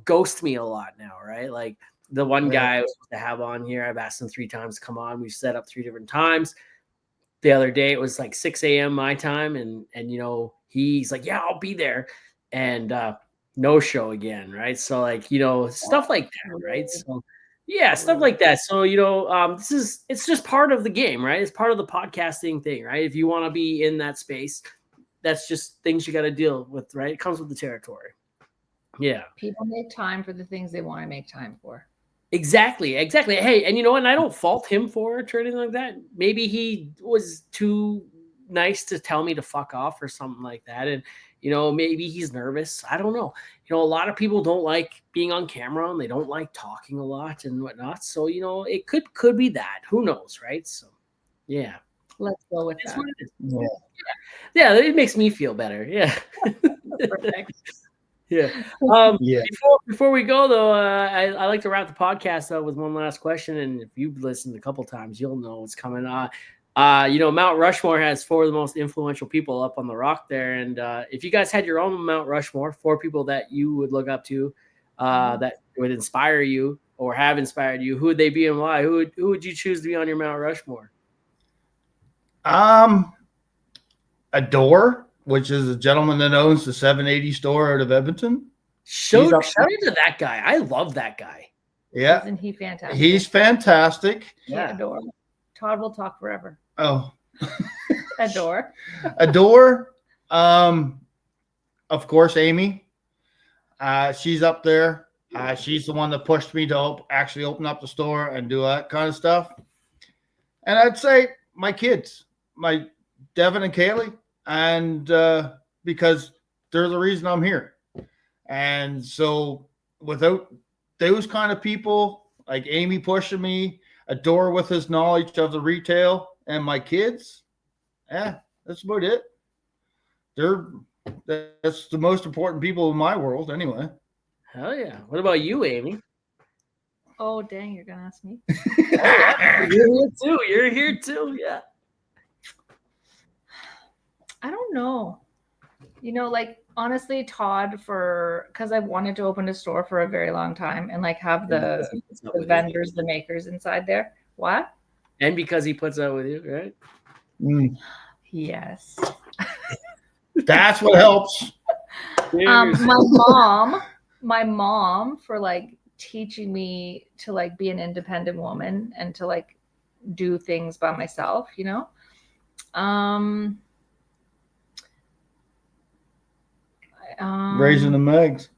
ghost me a lot now, right? Like the one guy I was supposed to have on here, I've asked him 3 times to come on. We've set up 3 different times. The other day, it was like 6 a.m. my time, and he's like, yeah, I'll be there. And no show again, right? So like, stuff like that, right? So yeah, stuff like that. So, it's just part of the game, right? It's part of the podcasting thing, right? If you want to be in that space, that's just things you got to deal with, right? It comes with the territory. Yeah. People make time for the things they want to make time for. Exactly. Hey, and you know what? And I don't fault him for it or anything like that. Maybe he was too nice to tell me to fuck off or something like that. And, you know, maybe he's nervous. I don't know. You know, a lot of people don't like being on camera and they don't like talking a lot and whatnot. So, you know, it could be that. Who knows, right? So, yeah. Let's go with That's that. what it is. Yeah, it makes me feel better. Yeah. Perfect. Yeah. Before we go though, I like to wrap the podcast up with one last question. And if you've listened a couple times, you'll know what's coming. You know, Mount Rushmore has 4 of the most influential people up on the rock there. And if you guys had your own Mount Rushmore, 4 people that you would look up to, that would inspire you or have inspired you, who would they be and why? Who would you choose to be on your Mount Rushmore? Adore, which is a gentleman that owns the 780 store out of Edmonton. Shout out to that guy. I love that guy. Yeah. Isn't he fantastic? He's fantastic. Yeah. Adore. Todd will talk forever. Oh. Adore. Of course, Amy. She's up there. She's the one that pushed me to actually open up the store and do that kind of stuff. And I'd say my kids, my Devin and Kaylee, and because they're the reason I'm here. And so without those kind of people, like Amy pushing me, Adore with his knowledge of the retail, and my kids, that's about it. That's the most important people in my world anyway. Hell yeah. What about you, Amy? Oh, dang, you're going to ask me? You're here too. Yeah. I don't know. You know, like, honestly, Todd, because I've wanted to open a store for a very long time and, like, have the vendors, the makers inside there. What? And because he puts up with you, right? Yes. That's what helps. My mom for, like, teaching me to, like, be an independent woman and to, like, do things by myself, you know? Raising the Megs.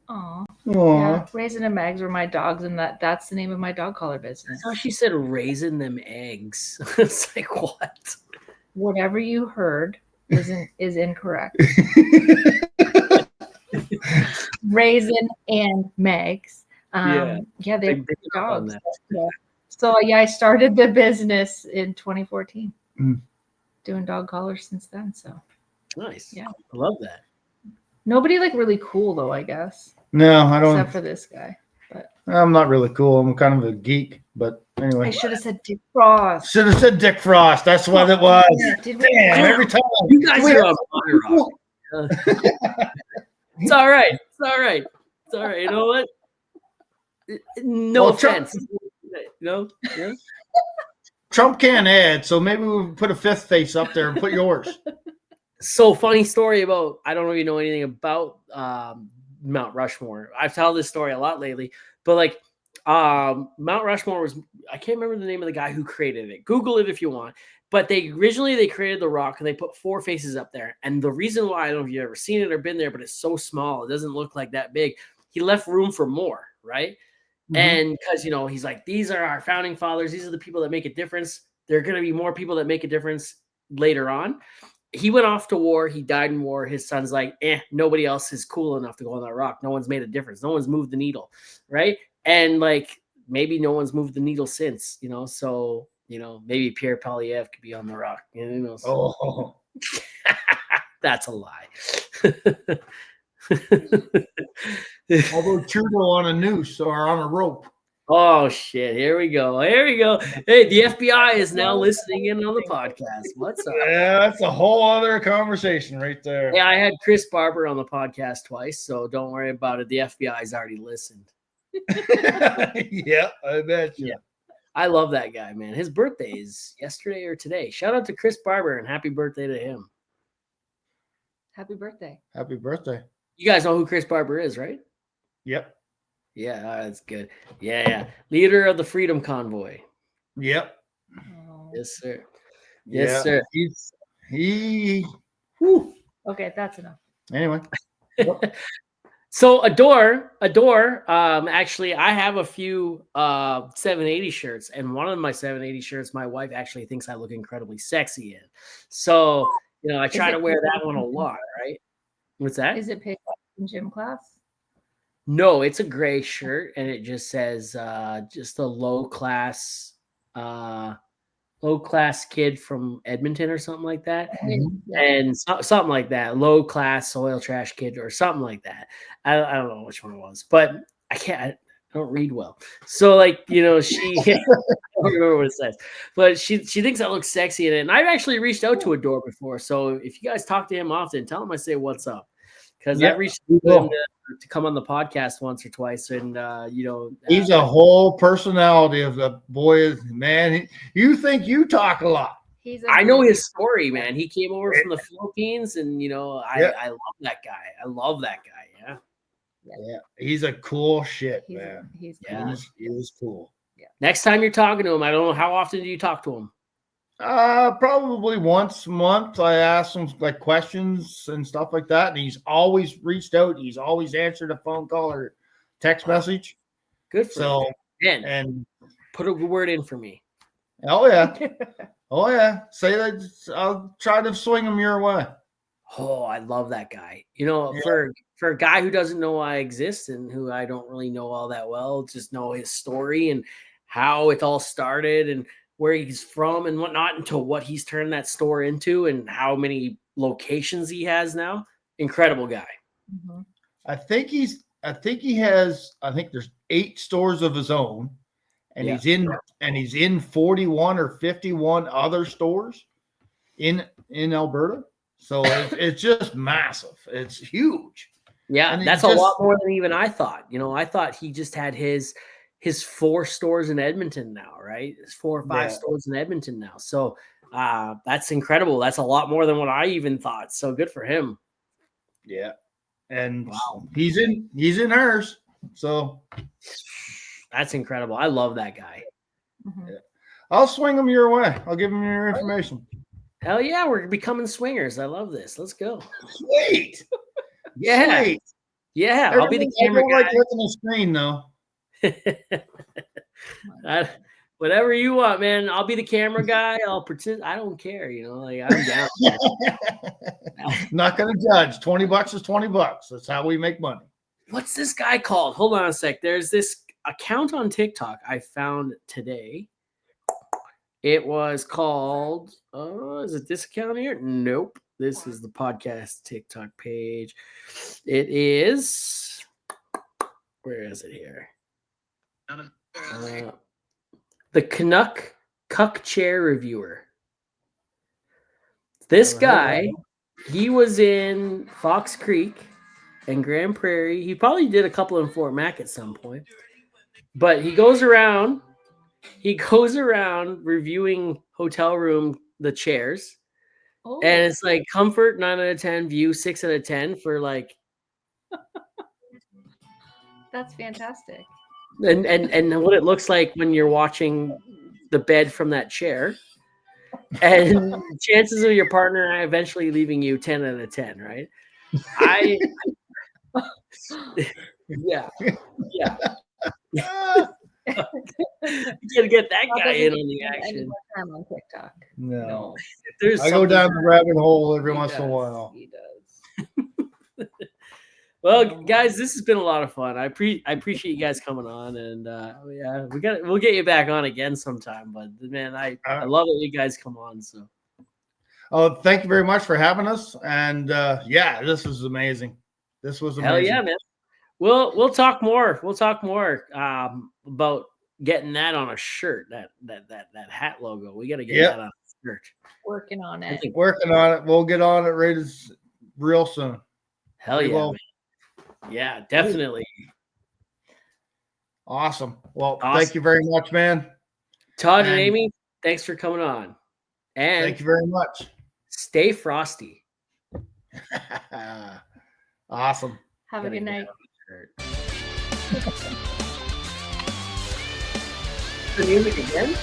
Oh, yeah. Raisin and Megs were my dogs, and that's the name of my dog collar business. Oh, she said raising them eggs. It's like, what? Whatever you heard is incorrect. Raisin and Megs. They're dogs. So I started the business in 2014. Doing dog collars since then. So nice. Yeah, I love that. Nobody like really cool though, I guess. No, I don't. Except for this guy. But I'm not really cool. I'm kind of a geek. But anyway, I should have said Dick Frost. Should have said Dick Frost. That's what it was. Damn, every time. You guys are on fire rock. It's all right. It's all right. It's all right. You know what? No offense. No. Yeah. Trump can't add, so maybe we'll put a 5th face up there and put yours. So funny story about, I don't really know anything about Mount Rushmore. I've told this story a lot lately, but like Mount Rushmore was, I can't remember the name of the guy who created it. Google it if you want. But they created the rock and they put 4 faces up there. And the reason why, I don't know if you've ever seen it or been there, but it's so small, it doesn't look like that big. He left room for more, right? Mm-hmm. And because, you know, he's like, these are our founding fathers. These are the people that make a difference. There are going to be more people that make a difference later on. He went off to war. He died in war. His son's like, nobody else is cool enough to go on that rock. No one's made a difference. No one's moved the needle, right? And like, maybe no one's moved the needle since, you know, so, you know, maybe Pierre Poilievre could be on the rock. You know, so. Oh, that's a lie. Although Trudeau on a noose or on a rope. Oh shit! Here we go. Here we go. Hey, the FBI is now listening in on the podcast. What's up? Yeah, that's a whole other conversation right there. Yeah, I had Chris Barber on the podcast twice, so don't worry about it. The FBI's already listened. Yeah, I bet you. Yeah. I love that guy, man. His birthday is yesterday or today. Shout out to Chris Barber and happy birthday to him. Happy birthday. Happy birthday. You guys know who Chris Barber is, right? Yep. Yeah, that's good. Yeah. Leader of the Freedom Convoy. Yep. Yes, sir. Yes, sir. Whew. Okay, that's enough. Anyway. So Adore. Actually, I have a few 780 shirts, and one of my 780 shirts, my wife actually thinks I look incredibly sexy in. So I try to wear that one a lot, right? What's that? Is it picked up in gym class? No, it's a gray shirt, and it just says just a low class kid from Edmonton or something like that. Mm-hmm. And something like that, low class soil trash kid or something like that. I don't know which one it was, but I don't read well. So she, I don't remember what it says, but she thinks I look sexy in it. And I've actually reached out to Adore before. So if you guys talk to him often, tell him I say what's up. Because I've reached out to him to come on the podcast once or twice. And, he's a whole personality of the boy, man. You think you talk a lot. I know his story, man. He came over from the Philippines, and I love that guy. I love that guy. Yeah. He's a cool shit, man. He was cool. Yeah. Next time you're talking to him, I don't know, how often do you talk to him? Probably once a month. I ask him questions and stuff like that, and he's always reached out. He's always answered a phone call or text message. Good for him. And put a word in for me. Oh yeah. Oh yeah. Say that. I'll try to swing him your way. Oh, I love that guy. For a guy who doesn't know I exist and who I don't really know all that well, just know his story and how it all started and where he's from and whatnot, into what he's turned that store into and how many locations he has now. Incredible guy. Mm-hmm. I think there's 8 stores of his own, and he's in 41 or 51 other stores in Alberta. So it's just massive. It's huge. Yeah, and that's a lot more than even I thought. I thought he just had his 4 stores in Edmonton now, right? It's 4 or 5 stores in Edmonton now. So that's incredible. That's a lot more than what I even thought. So good for him. Yeah. And he's in hers. So that's incredible. I love that guy. Mm-hmm. Yeah. I'll swing him your way. I'll give him your information. Hell yeah, we're becoming swingers. I love this. Let's go. Sweet. Yeah. Sweet. Yeah. I'll be the camera guy. I don't like looking at the screen though. Whatever you want, man. I'll be the camera guy. I'll pretend. I don't care. I'm down. Not gonna judge. $20 is $20. That's how we make money. What's this guy called? Hold on a sec. There's this account on TikTok I found today. It was called. Is it this account here? Nope. This is the podcast TikTok page. It is. Where is it here? The Canuck Cuck Chair Reviewer. This guy, he was in Fox Creek and Grand Prairie. He probably did a couple in Fort Mac at some point. But he goes around reviewing hotel room, the chairs. Oh. And it's like comfort 9 out of 10, view 6 out of 10 for like. That's fantastic. And what it looks like when you're watching the bed from that chair, and chances of your partner eventually leaving you 10 out of 10, right? Yeah. You gotta get that guy in on the action. Time on TikTok. No. I go down the rabbit hole every once in a while. He does. Well, guys, this has been a lot of fun. I appreciate you guys coming on, and we'll get you back on again sometime. But man, I love that you guys come on. So, thank you very much for having us, and this was amazing. This was amazing. Hell yeah, man. We'll talk more. We'll talk more about getting that on a shirt. That hat logo. We got to get that on a shirt. Working on it. Working on it. We'll get on it real soon. Hell yeah, man. Yeah, definitely. Awesome. Well, thank you very much, man. Todd and Amy, thanks for coming on. And thank you very much. Stay frosty. Awesome. Have a good night. The music again?